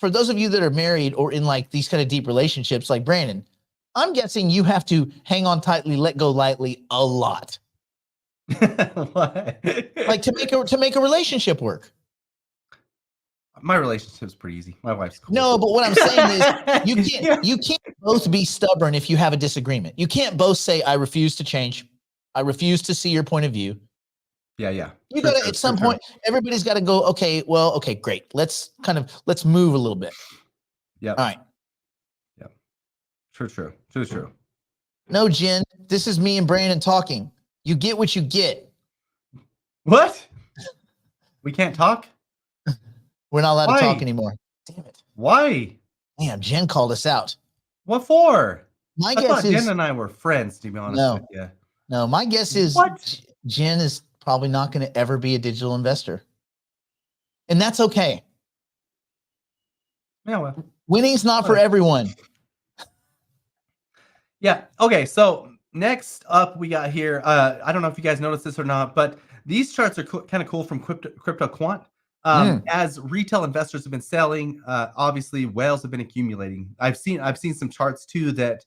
S2: for those of you that are married or in like these kind of deep relationships, like Brandon, I'm guessing you have to hang on tightly, let go lightly a lot.
S3: What?
S2: Like to make a relationship work.
S3: My relationship's pretty easy. My wife's cool.
S2: No, but what I'm saying is you can't both be stubborn if you have a disagreement. You can't both say, I refuse to change. I refuse to see your point of view.
S3: Yeah.
S2: You gotta at some point, everybody's got to go, okay, great. Let's move a little bit.
S3: Yeah.
S2: All right.
S3: Yeah. True.
S2: No, Jen, this is me and Brandon talking. You get what you get.
S3: What? We can't talk?
S2: We're not allowed to talk anymore. Damn it.
S3: Why?
S2: Damn, Jen called us out.
S3: What for?
S2: My
S3: I
S2: guess
S3: thought
S2: is
S3: Jen and I were friends, to be honest with you.
S2: No, my guess is
S3: What?
S2: Jen is probably not going to ever be a digital investor. And that's okay.
S3: Yeah, well.
S2: Winning's not for everyone.
S3: Yeah. Okay. So next up, we got here. I don't know if you guys noticed this or not, but these charts are kind of cool from Crypto Quant. As retail investors have been selling, obviously whales have been accumulating. I've seen some charts too that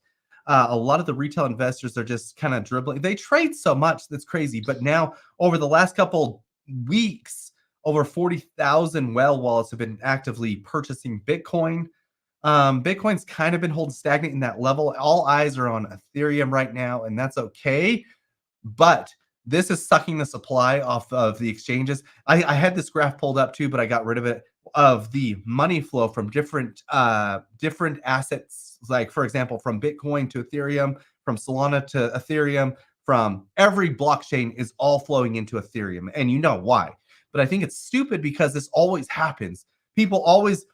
S3: a lot of the retail investors are just kind of dribbling. They trade so much that's crazy. But now over the last couple weeks, over 40,000 whale wallets have been actively purchasing Bitcoin. Bitcoin's kind of been holding stagnant in that level. All eyes are on Ethereum right now, and that's okay. But this is sucking the supply off of the exchanges. I had this graph pulled up too, but I got rid of it, of the money flow from different assets. Like, for example, from Bitcoin to Ethereum, from Solana to Ethereum, from every blockchain is all flowing into Ethereum. And you know why. But I think it's stupid because this always happens. People always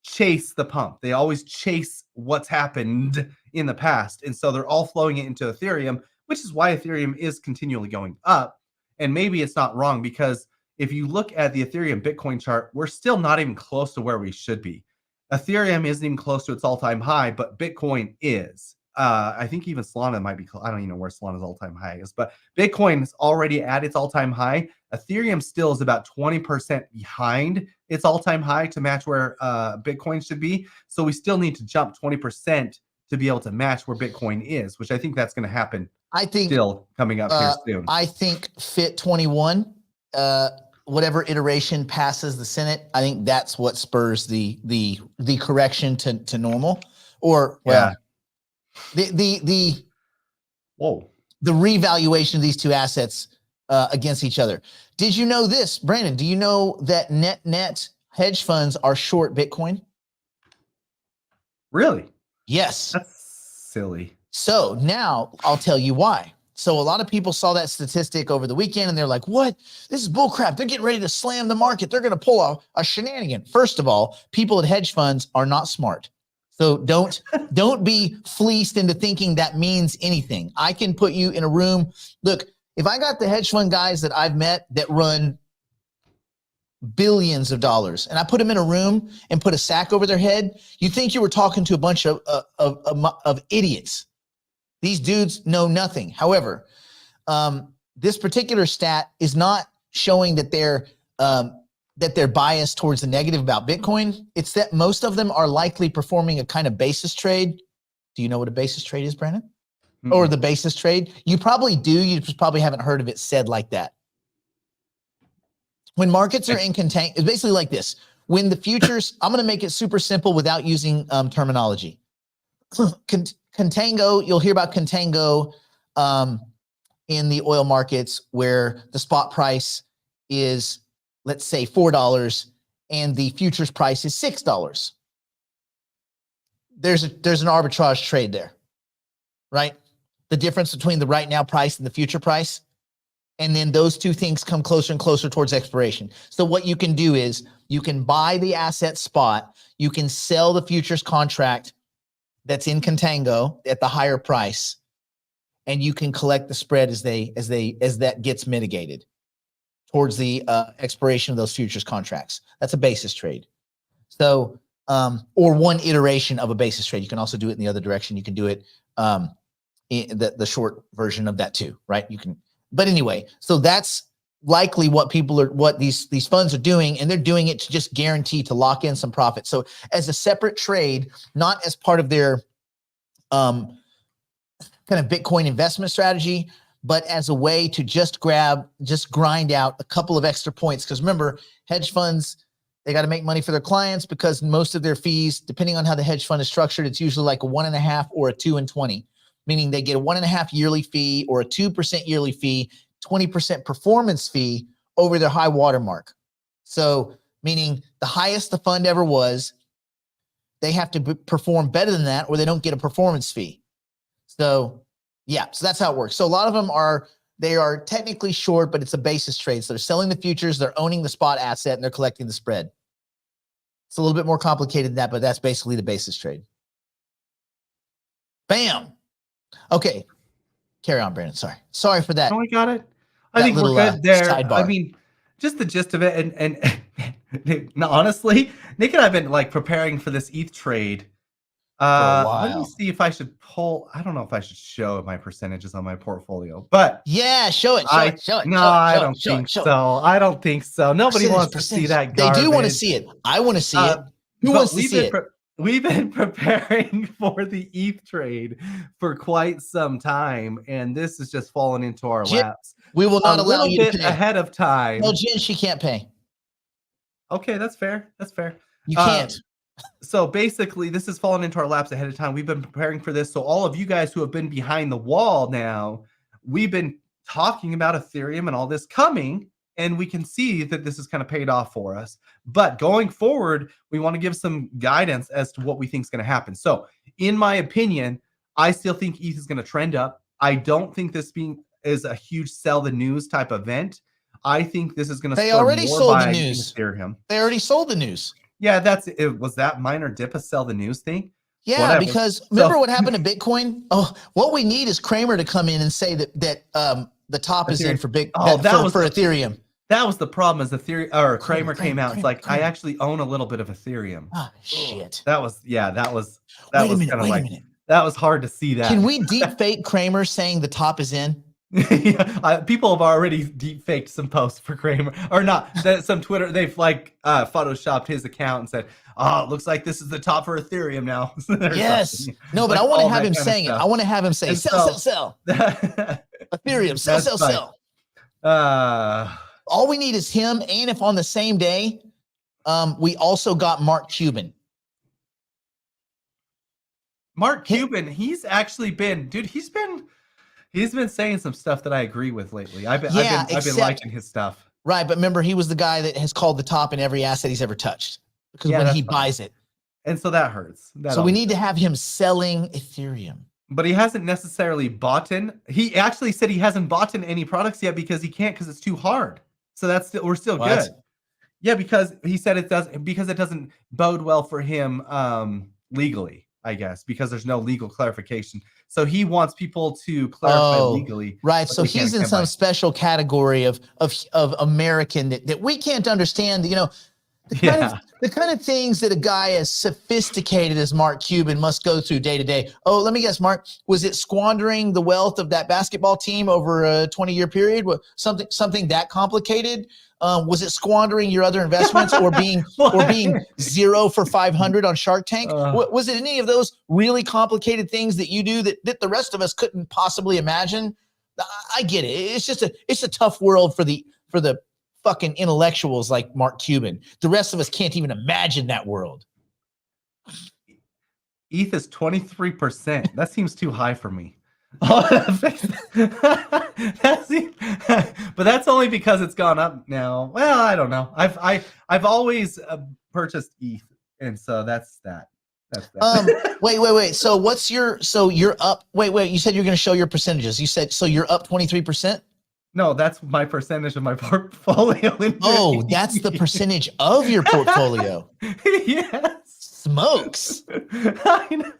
S3: chase the pump. They always chase what's happened in the past. And so they're all flowing it into Ethereum, which is why Ethereum is continually going up. And maybe it's not wrong, because if you look at the Ethereum Bitcoin chart, we're still not even close to where we should be. Ethereum isn't even close to its all-time high, but Bitcoin is. I think even Solana might be, I don't even know where Solana's all-time high is, but Bitcoin is already at its all-time high. Ethereum still is about 20% behind its all-time high to match where Bitcoin should be. So we still need to jump 20% to be able to match where Bitcoin is, which I think that's going to happen.
S2: I think
S3: still coming up here soon.
S2: I think Fit 21, whatever iteration passes the Senate, I think that's what spurs the correction to normal, or the revaluation of these two assets against each other. Did you know this, Brandon? Do you know that net hedge funds are short Bitcoin?
S3: Really?
S2: Yes.
S3: That's silly.
S2: So now I'll tell you why. So a lot of people saw that statistic over the weekend and they're like, what? This is bullcrap. They're getting ready to slam the market. They're going to pull a shenanigan. First of all, people at hedge funds are not smart. So don't be fleeced into thinking that means anything. I can put you in a room. Look, if I got the hedge fund guys that I've met that run billions of dollars, and I put them in a room and put a sack over their head, you think you were talking to a bunch of idiots. These dudes know nothing. However, this particular stat is not showing that they're biased towards the negative about Bitcoin. It's that most of them are likely performing a kind of basis trade. Do you know what a basis trade is, Brandon?
S3: Mm-mm.
S2: Or the basis trade? You probably do. You just probably haven't heard of it said like that. When markets are in contango, it's basically like this. When the futures, I'm going to make it super simple without using terminology. Contango, you'll hear about contango in the oil markets where the spot price is, let's say, $4 and the futures price is $6. There's an arbitrage trade there, right? The difference between the right now price and the future price. And then those two things come closer and closer towards expiration. So what you can do is you can buy the asset spot, you can sell the futures contract that's in contango at the higher price, and you can collect the spread as that gets mitigated towards the expiration of those futures contracts. That's a basis trade. So, or one iteration of a basis trade. You can also do it in the other direction. You can do it in the short version of that too, right? You can. But anyway, so that's likely what these funds are doing, and they're doing it to just guarantee to lock in some profit. So as a separate trade, not as part of their kind of Bitcoin investment strategy, but as a way to just grind out a couple of extra points. Because remember, hedge funds, they got to make money for their clients because most of their fees, depending on how the hedge fund is structured, it's usually like a 1.5 or a 2 and 20. Meaning they get a 1.5 yearly fee or a 2% yearly fee, 20% performance fee over their high watermark. So meaning the highest the fund ever was, they have to perform better than that or they don't get a performance fee. So yeah, so that's how it works. So a lot of them they are technically short, but it's a basis trade. So they're selling the futures, they're owning the spot asset, and they're collecting the spread. It's a little bit more complicated than that, but that's basically the basis trade. Bam. Okay, carry on, Brandon. Sorry for that.
S3: Oh, I got it. I think we're good there.
S2: Sidebar.
S3: I mean, just the gist of it, and no, honestly, Nick and I have been like preparing for this ETH trade. Let me see if I should pull. I don't know if I should show my percentages on my portfolio, but
S2: yeah, show it.
S3: No, I don't think so. I don't think so. Nobody wants to see that garbage.
S2: They do want to see it. I want to see it. Who wants to see it?
S3: We've been preparing for the ETH trade for quite some time, and this is just falling into our laps.
S2: We will not allow you to pay
S3: ahead of time.
S2: No, Jen, she can't pay.
S3: Okay, that's fair. That's fair.
S2: You can't.
S3: So basically, this is falling into our laps ahead of time. We've been preparing for this. So all of you guys who have been behind the wall now, we've been talking about Ethereum and all this coming. And we can see that this is kind of paid off for us. But going forward, we want to give some guidance as to what we think is going to happen. So in my opinion, I still think ETH is going to trend up. I don't think this is a huge sell the news type event. I think this is going to
S2: They already sold the news.
S3: Ethereum.
S2: They already sold the news.
S3: Yeah, was that minor dip a sell the news thing?
S2: Yeah, whatever. Because remember what happened to Bitcoin? Oh, what we need is Kramer to come in and say that the top is in for Ethereum.
S3: That was the problem, as Kramer came out. It's like, I actually own a little bit of Ethereum.
S2: Oh shit.
S3: That was kind of like,
S2: minute.
S3: That was hard to see that.
S2: Can we deep fake Kramer saying the top is in?
S3: People have already deep faked some posts for Kramer, or not. Some Twitter, they've photoshopped his account and said, "Oh, it looks like this is the top for Ethereum now."
S2: Yes. No, but I want to have him saying it. I want to have him say, "Sell." Ethereum, sell. All we need is him, and if on the same day, we also got Mark Cuban.
S3: Mark Cuban, he's actually been, dude. He's been saying some stuff that I agree with lately. I've been liking his stuff.
S2: Right, but remember, he was the guy that has called the top in every asset he's ever touched because when he buys it,
S3: and so that hurts.
S2: So we need to have him selling Ethereum.
S3: But he hasn't necessarily bought in. He actually said he hasn't bought in any products yet because he can't, because it's too hard. So we're still good. Yeah, because he said it doesn't bode well for him legally. I guess, because there's no legal clarification. So he wants people to clarify legally.
S2: Right.
S3: what
S2: So
S3: they can
S2: he's
S3: and
S2: in
S3: can't
S2: some
S3: buy.
S2: special category of American that we can't understand. You know, the kind of things that a guy as sophisticated as Mark Cuban must go through day to day. Oh, let me guess, Mark, was it squandering the wealth of that basketball team over a 20-year period? Something that complicated? Was it squandering your other investments or being 0 for 500 on Shark Tank? Was it any of those really complicated things that you do that the rest of us couldn't possibly imagine? I get it. It's a tough world for the fucking intellectuals like Mark Cuban. The rest of us can't even imagine that world.
S3: ETH is 23%. That seems too high for me. But that's only because it's gone up now. Well, I don't know. I've always purchased ETH, and so that's that. That's that.
S2: Wait. So you're up. Wait. You said you're going to show your percentages. You said so you're up 23%.
S3: No, that's my percentage of my portfolio.
S2: Oh, that's the percentage of your portfolio.
S3: Yes.
S2: Smokes.
S3: I know.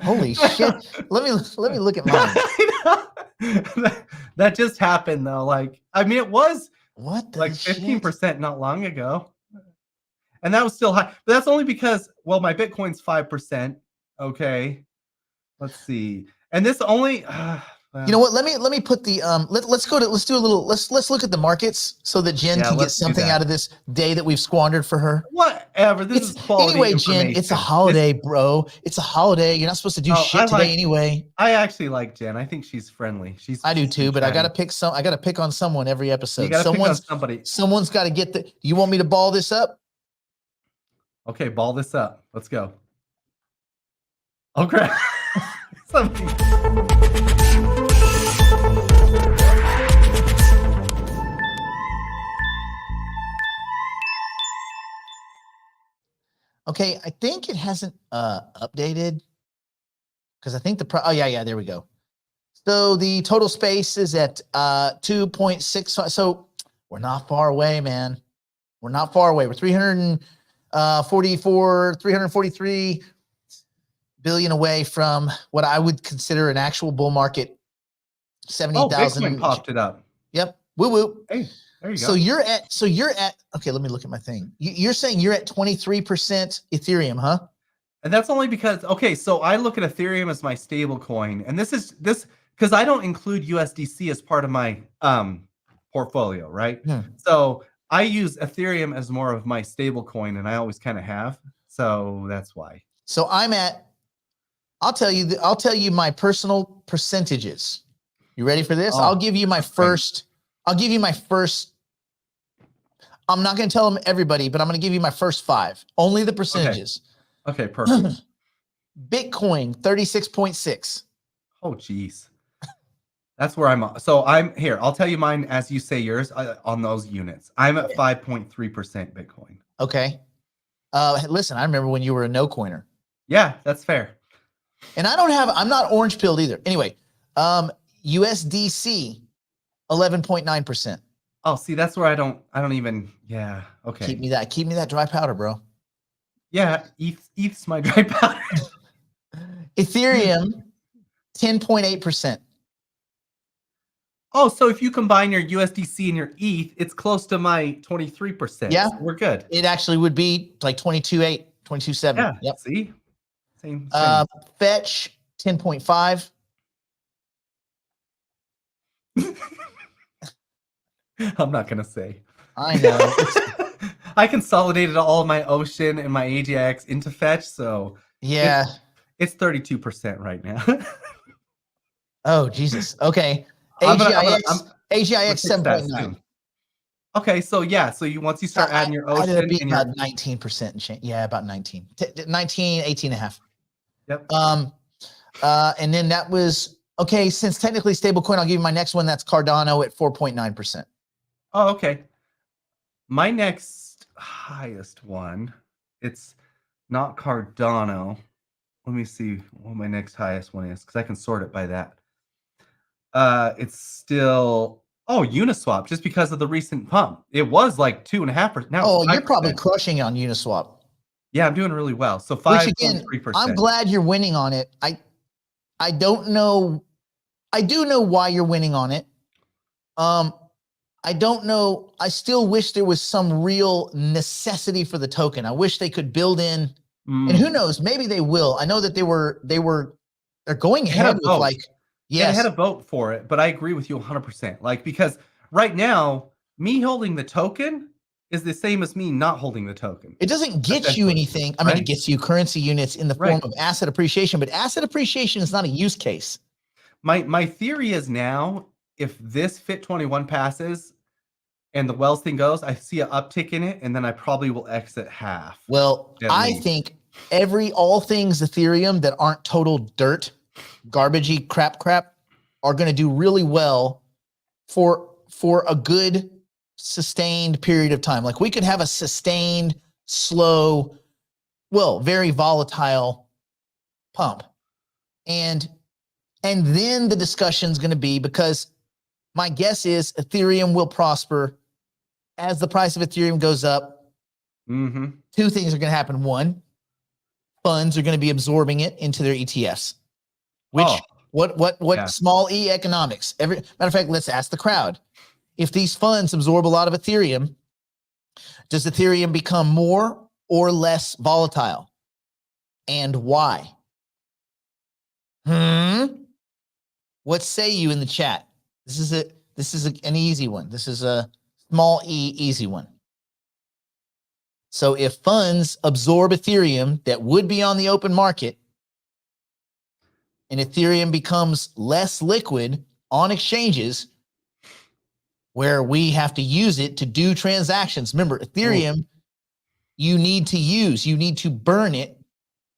S2: Holy shit. Let me look at mine.
S3: I know. That just happened though. Like, I mean, it was
S2: What the
S3: like
S2: shit?
S3: 15% not long ago. And that was still high. But that's only because, well, my Bitcoin's 5%. Okay. Let's see. And this only
S2: You know what? Let me put the let's look at the markets so that Jen can get
S3: let's do
S2: something
S3: that.
S2: out of this day that we've squandered for her.
S3: Whatever. This is quality
S2: Anyway, Jen,
S3: information.
S2: it's a holiday, bro. It's a holiday. You're not supposed to do shit today anyway.
S3: I actually like Jen. I think she's friendly.
S2: I do too, but I
S3: chatty.
S2: gotta pick on someone every episode.
S3: You gotta pick on somebody.
S2: Someone's got to get the. You want me to ball this up?
S3: Okay, ball this up. Let's go. Oh crap. Somebody.
S2: Okay, I think it hasn't updated because I think oh yeah, there we go. So the total space is at 2.65. So we're not far away, man. We're not far away. We're 343 billion away from what I would consider an actual bull market. 70,000.
S3: Bitcoin popped it up.
S2: Yep. Woo woo.
S3: Hey, there you go.
S2: So you're at okay, let me look at my thing. You're saying you're at 23% Ethereum, huh?
S3: And that's only because, okay, so I look at Ethereum as my stable coin. And this because I don't include USDC as part of my portfolio, right? So I use Ethereum as more of my stable coin, and I always kind of have. So that's why.
S2: So I'll tell you my personal percentages. You ready for this? I'll give you my first. I'm not going to tell them everybody, but I'm going to give you my first 5. Only the percentages.
S3: Okay, perfect.
S2: Bitcoin 36.6.
S3: Oh, geez. That's where I'm. So I'm here. I'll tell you mine as you say yours on those units. I'm at 5.3% Bitcoin.
S2: Okay. Listen, I remember when you were a no coiner.
S3: Yeah, that's fair.
S2: And I'm not orange pilled either. Anyway, USDC 11.9%.
S3: Oh, see, that's where I don't even. Yeah. Okay.
S2: Keep me that dry powder, bro.
S3: Yeah, ETH's my dry powder.
S2: Ethereum 10.8%.
S3: Oh, so if you combine your USDC and your ETH, it's close to my 23%.
S2: Yeah.
S3: So we're good.
S2: It actually would be like 22.8, 22.7.
S3: Yeah.
S2: Yep.
S3: See? Same.
S2: Fetch 10.5.
S3: I'm not gonna say.
S2: I know.
S3: I consolidated all of my Ocean and my AGX into Fetch, so
S2: Yeah.
S3: it's 32% right now.
S2: Oh, Jesus. Okay.
S3: I'm gonna
S2: AGIX
S3: fix that
S2: 7.9.
S3: soon. Okay, so yeah, so once you start adding your Ocean
S2: It'd be
S3: and your
S2: about 19% and change. Yeah, about 19. 19, 18 and a half.
S3: Yep.
S2: And then that was okay. Since technically stablecoin, I'll give you my next one. That's Cardano at 4.9%.
S3: Oh, okay. My next highest one, it's not Cardano. Let me see what my next highest one is because I can sort it by that. It's still Uniswap just because of the recent pump. It was like 2.5%. Now
S2: Oh,
S3: it's
S2: you're probably
S3: 5%.
S2: crushing on Uniswap.
S3: Yeah, I'm doing really well. So
S2: Which again,
S3: 5.3%.
S2: I'm glad you're winning on it. I don't know. I do know why you're winning on it. I don't know. I still wish there was some real necessity for the token. I wish they could build in, and who knows, maybe they will. I know that they're going ahead with like,
S3: Yeah, they had a vote for it, but I agree with you 100%. Like, because right now, me holding the token is the same as me not holding the token.
S2: It doesn't get you anything. I mean, it gets you currency units in the form of asset appreciation, but asset appreciation is not a use case.
S3: My theory is now, if this FIT21 passes and the Wells thing goes, I see an uptick in it, and then I probably will exit half.
S2: Well, I think all things Ethereum that aren't total dirt, garbagey crap are going to do really well for a good sustained period of time. Like we could have a sustained, slow, well, very volatile pump. And then the discussion's going to be, because my guess is Ethereum will prosper as the price of Ethereum goes up. Two things are going to happen. One, funds are going to be absorbing it into their ETFs. Which what small e economics? Matter of fact, let's ask the crowd. If these funds absorb a lot of Ethereum, does Ethereum become more or less volatile? And why? What say you in the chat? This is an easy one. This is a small e easy one. So if funds absorb Ethereum that would be on the open market, and Ethereum becomes less liquid on exchanges where we have to use it to do transactions. Remember, Ethereum, you need to burn it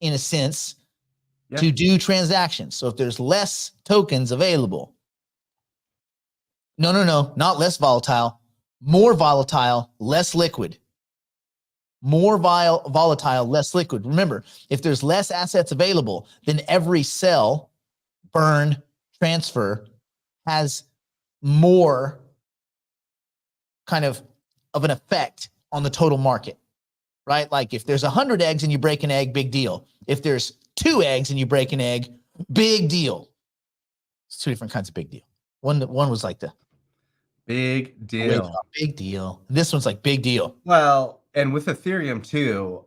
S2: in a sense to do transactions. So if there's less tokens available, no, not less volatile, more volatile, less liquid. More volatile, less liquid. Remember, if there's less assets available, then every sell, burn, transfer has more kind of an effect on the total market, right? Like if there's 100 eggs and you break an egg, big deal. If there's 2 eggs and you break an egg, big deal. It's 2 different kinds of big deal. One was like the
S3: big deal.
S2: Big deal. This one's like big deal.
S3: Well, and with Ethereum too,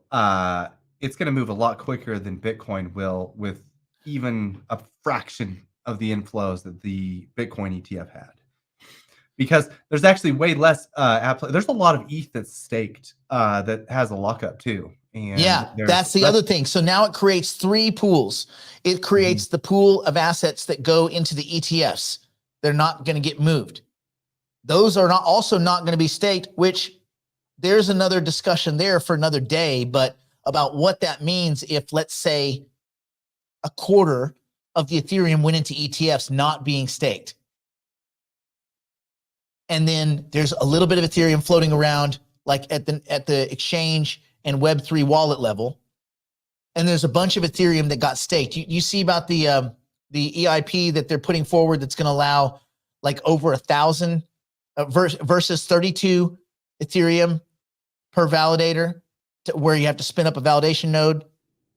S3: it's going to move a lot quicker than Bitcoin will, with even a fraction of the inflows that the Bitcoin ETF had. Because there's actually way less there's a lot of ETH that's staked that has a lockup too. And
S2: yeah, that's the other thing. So now it creates 3 pools. It creates the pool of assets that go into the ETFs. They're not going to get moved. Those are also not going to be staked, which there's another discussion there for another day, but about what that means if, let's say, a quarter of the Ethereum went into ETFs not being staked. And then there's a little bit of Ethereum floating around like at the exchange and Web3 wallet level. And there's a bunch of Ethereum that got staked. You see about the EIP that they're putting forward that's going to allow like over 1,000 versus 32 Ethereum per validator, where you have to spin up a validation node.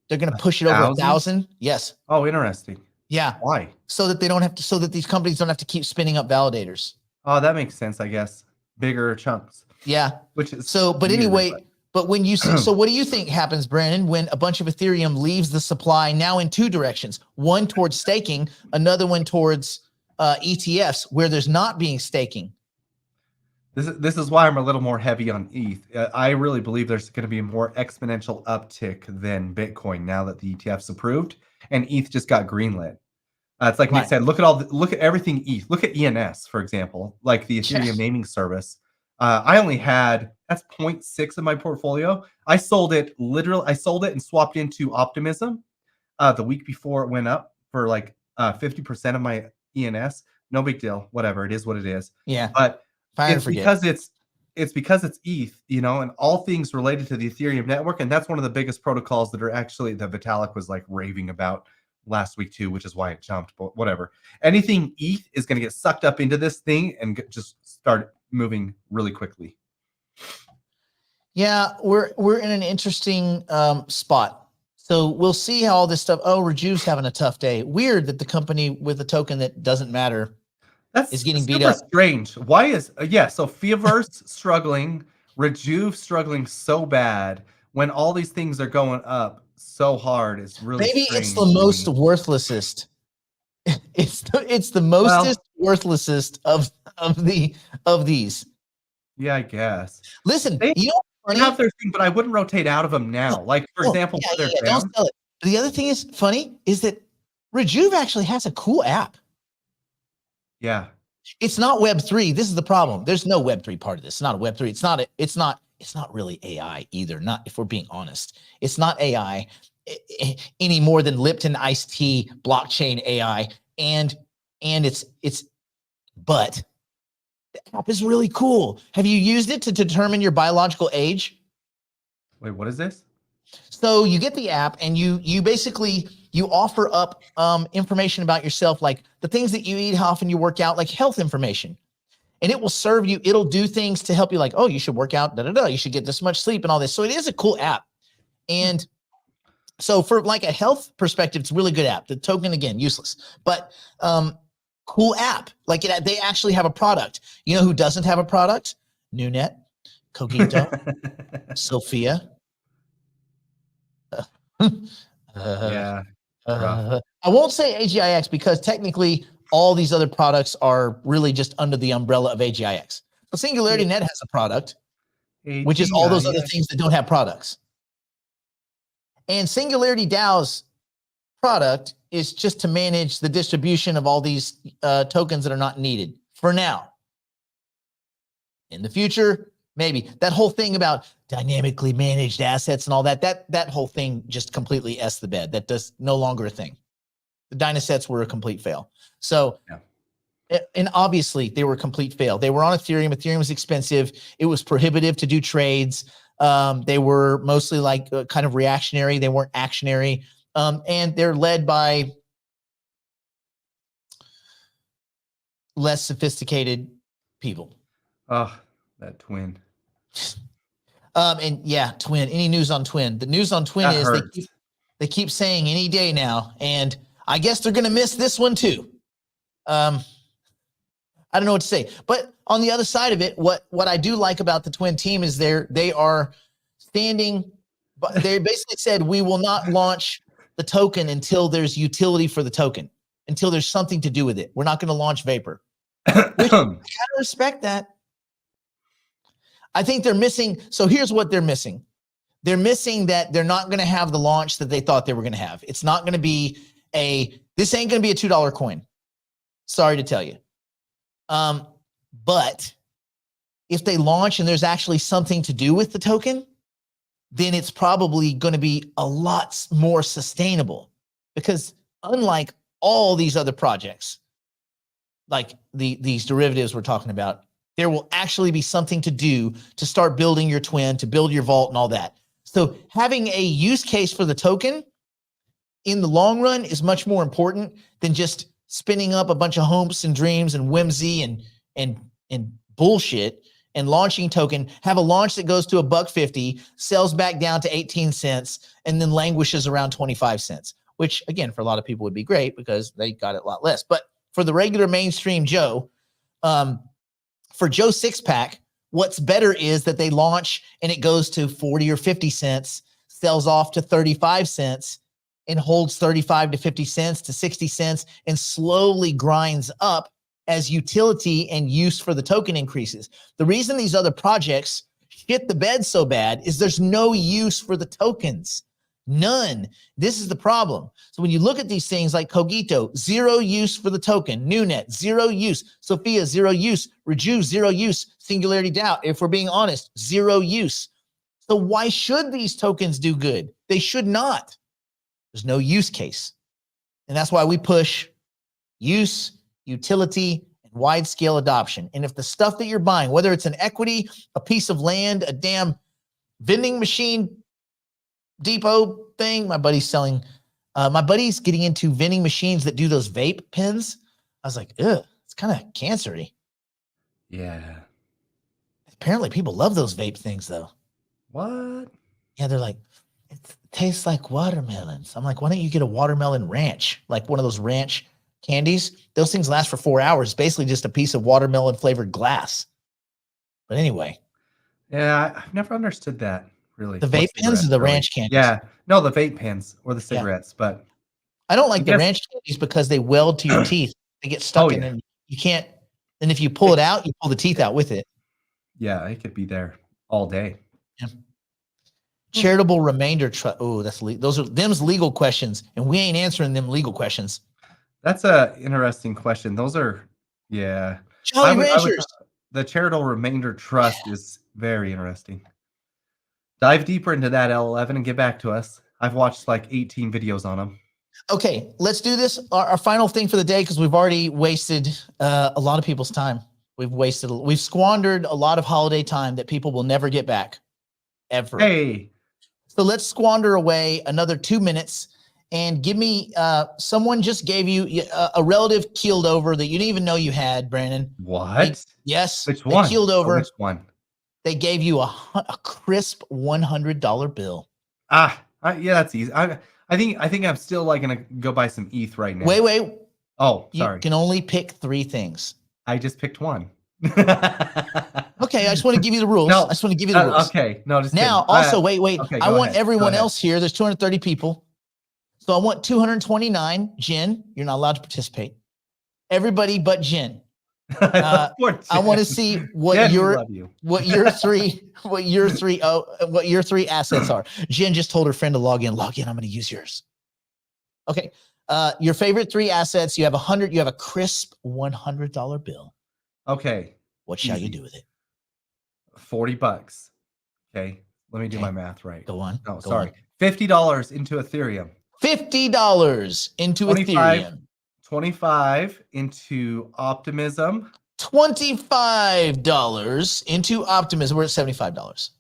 S2: They're going to push it over 1,000. Yes.
S3: Oh, interesting.
S2: Yeah.
S3: Why?
S2: So that so that these companies don't have to keep spinning up validators.
S3: Oh, that makes sense, I guess. Bigger chunks.
S2: Yeah.
S3: Which is
S2: but anyway, but when you see, so what do you think happens, Brandon, when a bunch of Ethereum leaves the supply now in 2 directions? One towards staking, another one towards ETFs where there's not being staking.
S3: This is why I'm a little more heavy on ETH. I really believe there's going to be a more exponential uptick than Bitcoin now that the ETF's approved and ETH just got greenlit. It's like Nick said, look at everything ETH. Look at ENS, for example, like the Ethereum naming service. I only had, that's 0.6 of my portfolio. I sold it and swapped into Optimism the week before it went up for like 50% of my ENS. No big deal. Whatever. It is what it is.
S2: Yeah.
S3: But it's because it's ETH, you know, and all things related to the Ethereum network. And that's one of the biggest protocols that Vitalik was like raving about last week too, which is why it jumped, but whatever. Anything ETH is going to get sucked up into this thing and just start moving really quickly.
S2: Yeah, we're in an interesting spot. So we'll see how all this stuff. Oh, Rejuve's having a tough day. Weird that the company with a token that doesn't matter
S3: That's
S2: is getting beat
S3: super
S2: up.
S3: strange. Why is so Fiaverse struggling, Rejuve struggling so bad when all these things are going up so hard? It's really
S2: Maybe
S3: strange.
S2: it's the most worthlessest. It's the mostest worthlessest of these.
S3: Yeah, I guess.
S2: Listen,
S3: They
S2: you know
S3: They
S2: what's
S3: have
S2: funny?
S3: their thing, but I wouldn't rotate out of them now. Like, for
S2: Oh,
S3: example,
S2: yeah,
S3: where they're
S2: yeah,
S3: down.
S2: don't sell it. The other thing is funny is that Rejuve actually has a cool app.
S3: Yeah.
S2: It's not Web3. This is the problem. There's no Web3 part of this. It's not a Web3. It's not really AI either. Not if we're being honest. It's not AI any more than Lipton iced tea blockchain AI. And but the app is really cool. Have you used it to determine your biological age?
S3: Wait, what is this?
S2: So you get the app and you basically you offer up information about yourself, like the things that you eat, how often you work out, like health information. And it will serve you, it'll do things to help you, like, oh, you should work out, you should get this much sleep and all this. So it is a cool app. And so for like a health perspective, it's a really good app. The token, again, useless, but cool app. Like they actually have a product. You know who doesn't have a product? Nunet, Cogito, Sophia.
S3: Yeah.
S2: I won't say AGIX because technically all these other products are really just under the umbrella of AGIX. So Singularity Net has a product, which is all those other things that don't have products. And Singularity DAO's product is just to manage the distribution of all these tokens that are not needed for now. In the future, maybe. That whole thing about dynamically managed assets and all that whole thing just completely S the bed. That does no longer a thing. The Dynasets were a complete fail. So, and obviously they were a complete fail. They were on Ethereum. Ethereum was expensive. It was prohibitive to do trades. They were mostly like kind of reactionary. They weren't actionary. And they're led by less sophisticated people.
S3: Oh, that Twin.
S2: And yeah, Twin. Any news on Twin? The news on Twin is they keep saying any day now, and I guess they're going to miss this one too. I don't know what to say, but on the other side of it, what I do like about the Twin team is they are standing. But they basically said we will not launch the token until there's utility for the token, until there's something to do with it. We're not going to launch Vapor. Which I gotta respect that. I think they're missing. So here's what they're missing. They're missing that they're not going to have the launch that they thought they were going to have. It's not going to be this ain't going to be a $2 coin. Sorry to tell you. But if they launch and there's actually something to do with the token, then it's probably going to be a lot more sustainable, because unlike all these other projects, like these derivatives we're talking about, there will actually be something to do to start building your Twin, to build your vault and all that. So having a use case for the token in the long run is much more important than just spinning up a bunch of hopes and dreams and whimsy and bullshit and launching token, have a launch that goes to $1.50, sells back down to 18 cents, and then languishes around 25 cents, which again, for a lot of people would be great because they got it a lot less. But for the regular mainstream Joe, for Joe Sixpack, what's better is that they launch and it goes to 40 or 50 cents, sells off to 35 cents, and holds 35 to 50 cents to 60 cents and slowly grinds up as utility and use for the token increases. The reason these other projects shit the bed so bad is there's no use for the tokens. None. This is the problem. So when you look at these things like Cogito, 0 use for the token. Nunet, 0 use. Sophia, 0 use. Rejuve, 0 use. Singularity DAO, if we're being honest, 0 use. So why should these tokens do good? They should not. There's no use case. And that's why we push use, utility, and wide scale adoption. And if the stuff that you're buying, whether it's an equity, a piece of land, a damn vending machine depot thing, my buddy's getting into vending machines that do those vape pens. I was like, ugh, it's kind of cancery.
S3: Yeah.
S2: Apparently people love those vape things though.
S3: What?
S2: Yeah, they're like, it tastes like watermelons. I'm like, why don't you get a watermelon ranch? Like one of those ranch candies. Those things last for 4 hours. Basically just a piece of watermelon flavored glass. But anyway,
S3: Yeah, I've never understood that really.
S2: the
S3: Or
S2: vape pens or
S3: cigarettes,
S2: the
S3: really.
S2: ranch candies?
S3: Yeah, no, the vape pens or the
S2: Yeah.
S3: cigarettes, but
S2: I don't like the
S3: guess-
S2: ranch candies because they weld to your teeth. They get stuck
S3: Oh,
S2: in
S3: yeah.
S2: and you can't. And if you pull it out, you pull the teeth out with it.
S3: yeah, it could be there all day.
S2: Charitable remainder trust. Oh, that's those are them's legal questions, and we ain't answering them legal questions.
S3: That's a interesting question. Those are, yeah.
S2: Jolly
S3: I would-
S2: Ranchers.
S3: the charitable remainder trust is very interesting. Dive deeper into that, L11, and get back to us. I've watched like 18 videos on them.
S2: Okay, let's do this. Our final thing for the day, because we've already wasted a lot of people's time. We've squandered a lot of holiday time that people will never get back, ever.
S3: Hey,
S2: So let's squander away another 2 minutes and give me. Someone just gave you a relative keeled over that you didn't even know you had, Brandon.
S3: what?
S2: Yes,
S3: Which
S2: they
S3: one?
S2: keeled
S3: Oh,
S2: over.
S3: which one?
S2: They gave you a crisp $100 bill.
S3: Yeah, that's easy. I think I'm still like gonna go buy some ETH right now.
S2: Wait.
S3: Oh,
S2: You
S3: sorry.
S2: can only pick 3 things.
S3: I just picked one.
S2: Okay, I just want to give you the rules.
S3: No,
S2: I just want to give you the rules.
S3: Okay, no, just
S2: Now,
S3: kidding.
S2: also, wait.
S3: okay,
S2: I
S3: go
S2: want
S3: ahead, go
S2: everyone
S3: ahead.
S2: else here. There's 230 people. So I want 229. Jen, you're not allowed to participate. Everybody but Jen.
S3: Poor
S2: I want to
S3: Jen.
S2: see what
S3: Jen, we
S2: your
S3: love you.
S2: what your three assets are. Jen just told her friend to log in. Log in. I'm going to use yours. Okay. Your favorite 3 assets. You have a crisp $100 bill.
S3: Okay,
S2: What shall you
S3: Easy.
S2: do with it?
S3: $40. Okay, let me do
S2: Okay.
S3: my math right.
S2: Go on.
S3: No,
S2: Go
S3: sorry.
S2: on.
S3: $50 into Ethereum.
S2: $50 into
S3: 25.
S2: Ethereum.
S3: 25 into Optimism.
S2: $25 into Optimism. We're at $75.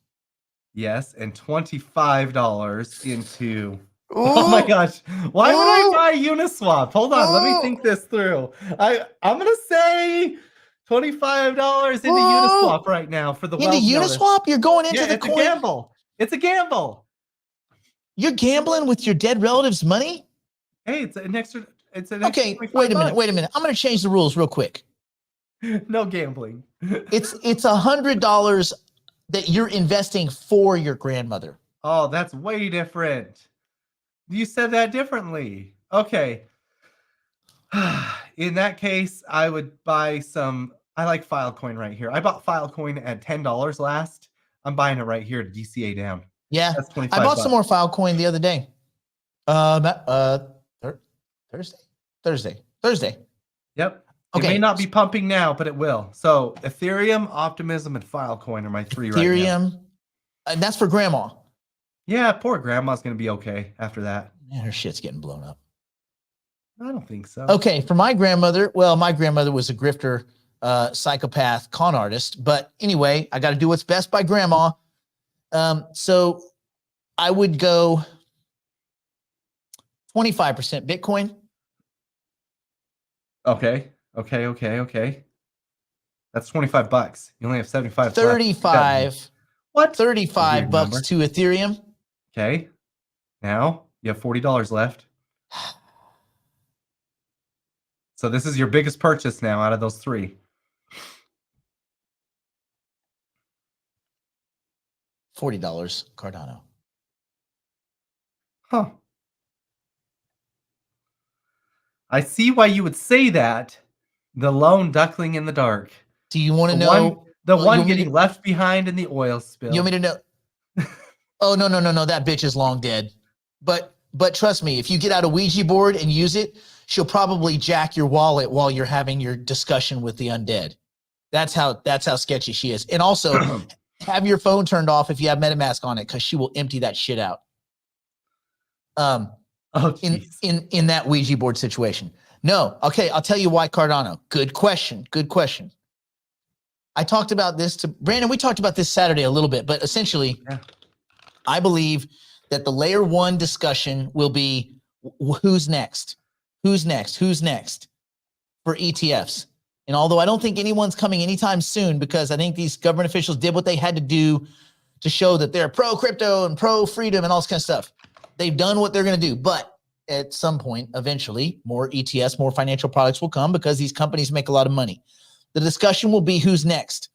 S3: Yes, and $25 into. Oh my gosh! Why would I
S2: Ooh.
S3: buy Uniswap? Hold on, let me think this through. I'm gonna say $25 into
S2: Ooh.
S3: Uniswap right now for the
S2: Into
S3: wealth notice.
S2: Uniswap? You're going into
S3: Yeah,
S2: the
S3: it's
S2: coin.
S3: a gamble. It's a gamble.
S2: You're gambling with your dead relatives' money?
S3: Hey, it's an extra. It's an
S2: Okay,
S3: extra
S2: wait a minute.
S3: $25.
S2: Wait a minute. I'm going to change the rules real quick.
S3: No gambling.
S2: It's $100 that you're investing for your grandmother.
S3: Oh, that's way different. You said that differently. Okay. In that case, I would buy some. I like Filecoin right here. I bought Filecoin at $10 last. I'm buying it right here to DCA down.
S2: Yeah,
S3: That's 25
S2: I bought some
S3: bucks.
S2: more Filecoin the other day. Thursday.
S3: Yep.
S2: Okay.
S3: It may not be pumping now, but it will. So Ethereum, Optimism, and Filecoin are my 3 right now.
S2: Ethereum, and that's for grandma.
S3: Yeah, poor grandma's gonna be okay after that.
S2: Man, her shit's getting blown up.
S3: I don't think so.
S2: Okay, for my grandmother, well, my grandmother was a grifter, psychopath, con artist. But anyway, I got to do what's best by grandma. So I would go 25% Bitcoin.
S3: Okay. That's $25. You only have 75. left.
S2: 35.
S3: What?
S2: 35
S3: Weird
S2: bucks
S3: number.
S2: to Ethereum.
S3: Okay. Now you have $40 left. So this is your biggest purchase now out of those 3.
S2: $40 Cardano.
S3: Huh. I see why you would say that. The lone duckling in the dark.
S2: Do you want to
S3: The
S2: know?
S3: one, the
S2: you
S3: one
S2: want me
S3: getting
S2: to-
S3: left behind in the oil spill.
S2: You want me to know? Oh, no. That bitch is long dead. But trust me, if you get out a Ouija board and use it, she'll probably jack your wallet while you're having your discussion with the undead. That's how sketchy she is. And also have your phone turned off if you have MetaMask on it, because she will empty that shit out.
S3: Oh, jeez.
S2: In that Ouija board situation. No, okay, I'll tell you why Cardano. Good question. I talked about this to Brandon. We talked about this Saturday a little bit, but essentially,
S3: Yeah.
S2: I believe that the layer 1 discussion will be who's next for ETFs. And although I don't think anyone's coming anytime soon, because I think these government officials did what they had to do to show that they're pro crypto and pro freedom and all this kind of stuff. They've done what they're going to do, but at some point, eventually, more ETFs, more financial products will come because these companies make a lot of money. The discussion will be who's next.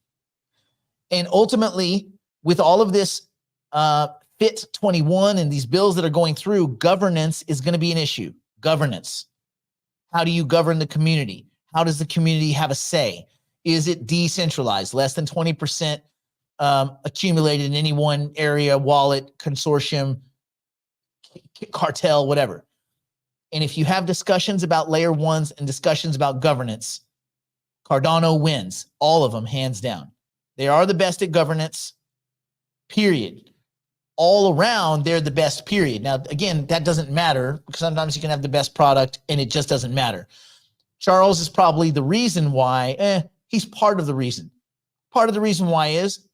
S2: And ultimately, with all of this FIT 21 and these bills that are going through, governance is going to be an issue. Governance. How do you govern the community? How does the community have a say? Is it decentralized? Less than 20% accumulated in any one area, wallet, consortium, cartel, whatever. And if you have discussions about layer ones and discussions about governance, Cardano wins. All of them, hands down. They are the best at governance, period. All around, they're the best, period. Now, again, that doesn't matter because sometimes you can have the best product and it just doesn't matter. Charles is probably the reason why, he's part of the reason. Part of the reason why is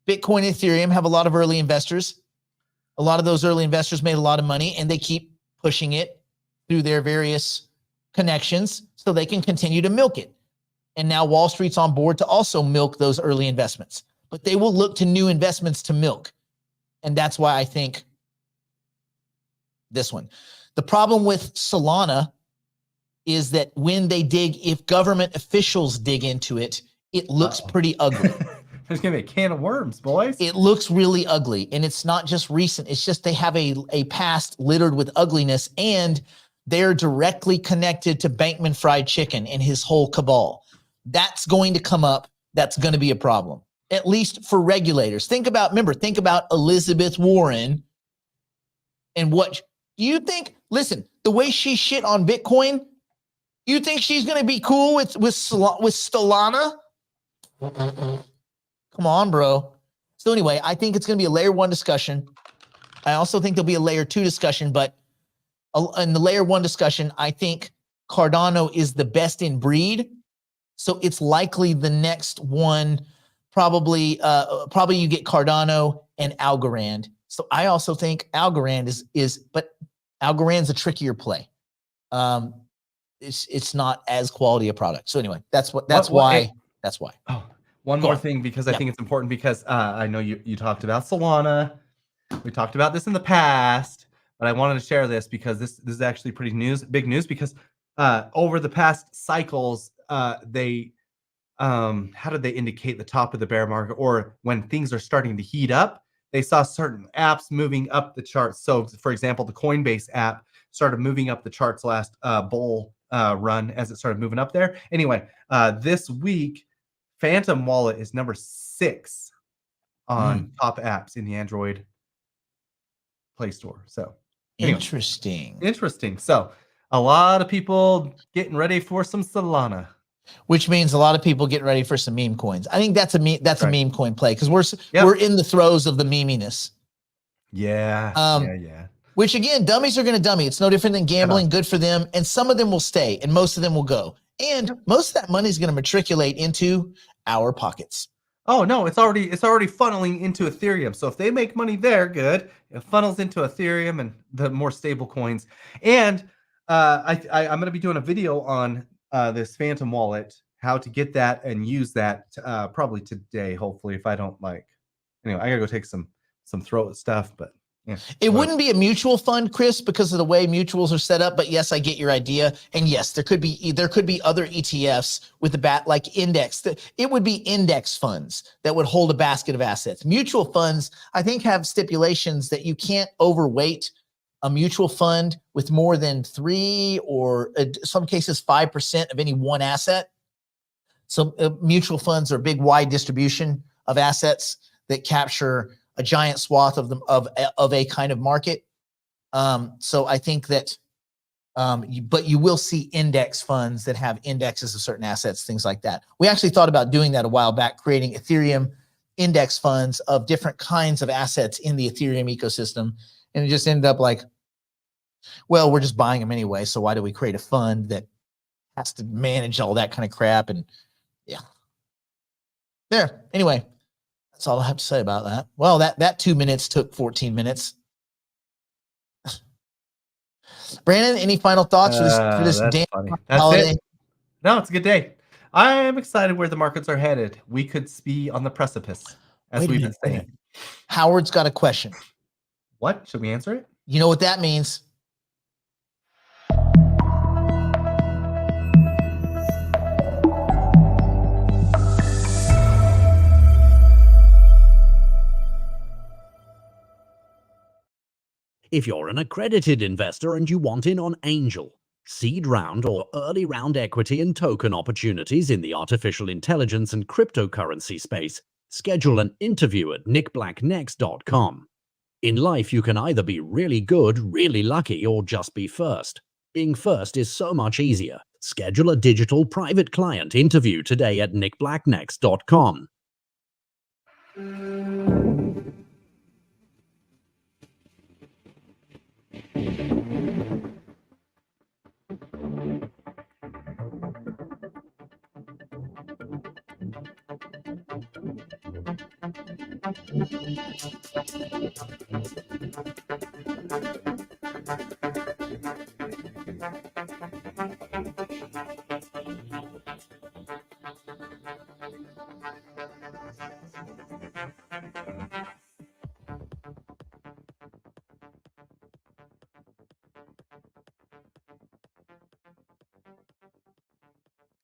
S2: Bitcoin and Ethereum have a lot of early investors. A lot of those early investors made a lot of money and they keep pushing it through their various connections so they can continue to milk it. And now Wall Street's on board to also milk those early investments, but they will look to new investments to milk. And that's why I think this one. The problem with Solana is that when they dig, if government officials dig into it, it looks pretty ugly.
S3: There's going to be a can of worms, boys.
S2: It looks really ugly. And it's not just recent. It's just they have a past littered with ugliness, and they're directly connected to Bankman Fried Chicken and his whole cabal. That's going to come up. That's going to be a problem, at least for regulators. Think about Elizabeth Warren and what you think. Listen, the way she shit on Bitcoin, you think she's going to be cool with Solana? Come on, bro. So anyway, I think it's going to be a layer one discussion. I also think there'll be a layer two discussion, but in the layer one discussion, I think Cardano is the best in breed. So it's likely the next one, probably you get Cardano and Algorand. So I also think Algorand but Algorand's a trickier play. It's not as quality a product. So anyway, that's why.
S3: Oh, one more thing, because I think it's important, because I know you talked about Solana. We talked about this in the past, but I wanted to share this because this is actually big news, because over the past cycles, they how did they indicate the top of the bear market, or when things are starting to heat up, they saw certain apps moving up the charts. So for example, the Coinbase app started moving up the charts last bull run as it started moving up there. Anyway, this week, Phantom Wallet is number 6 on top apps in the Android Play Store. So anyway, interesting. So a lot of people getting ready for some Solana,
S2: which means a lot of people getting ready for some meme coins. I think that's a meme coin play, because we're in the throes of the meminess.
S3: Yeah.
S2: Which again, dummies are going to dummy. It's no different than gambling. Good for them, and some of them will stay, and most of them will go. And most of that money is going to matriculate into our pockets.
S3: Oh no, it's already funneling into Ethereum. So if they make money there, good. It funnels into Ethereum and the more stable coins. And I'm going to be doing a video on this Phantom Wallet, how to get that and use that probably today, hopefully, if I don't anyway, I gotta go take some throat stuff, but yeah.
S2: It wouldn't be a mutual fund, Chris, because of the way mutuals are set up, but yes, I get your idea. And yes, there could be other ETFs with like index. It would be index funds that would hold a basket of assets. Mutual funds, I think, have stipulations that you can't overweight a mutual fund with more than 3 or in some cases 5% of any one asset. So mutual funds are a big wide distribution of assets that capture a giant swath of them of a kind of market. So I think that, but you will see index funds that have indexes of certain assets, things like that. We actually thought about doing that a while back, creating Ethereum index funds of different kinds of assets in the Ethereum ecosystem. And it just ended up like, well, we're just buying them anyway. So why do we create a fund that has to manage all that kind of crap? And yeah, there. Anyway, that's all I have to say about that. Well, that 2 minutes took 14 minutes. Brandon, any final thoughts for this damn holiday?
S3: No, it's a good day. I am excited where the markets are headed. We could be on the precipice, as we've been saying.
S2: Howard's got a question.
S3: What? Should we answer it?
S2: You know what that means?
S4: If you're an accredited investor and you want in on angel, seed round, or early round equity and token opportunities in the artificial intelligence and cryptocurrency space, schedule an interview at nickblacknext.com. In life, you can either be really good, really lucky, or just be first. Being first is so much easier. Schedule a digital private client interview today at nickblacknext.com.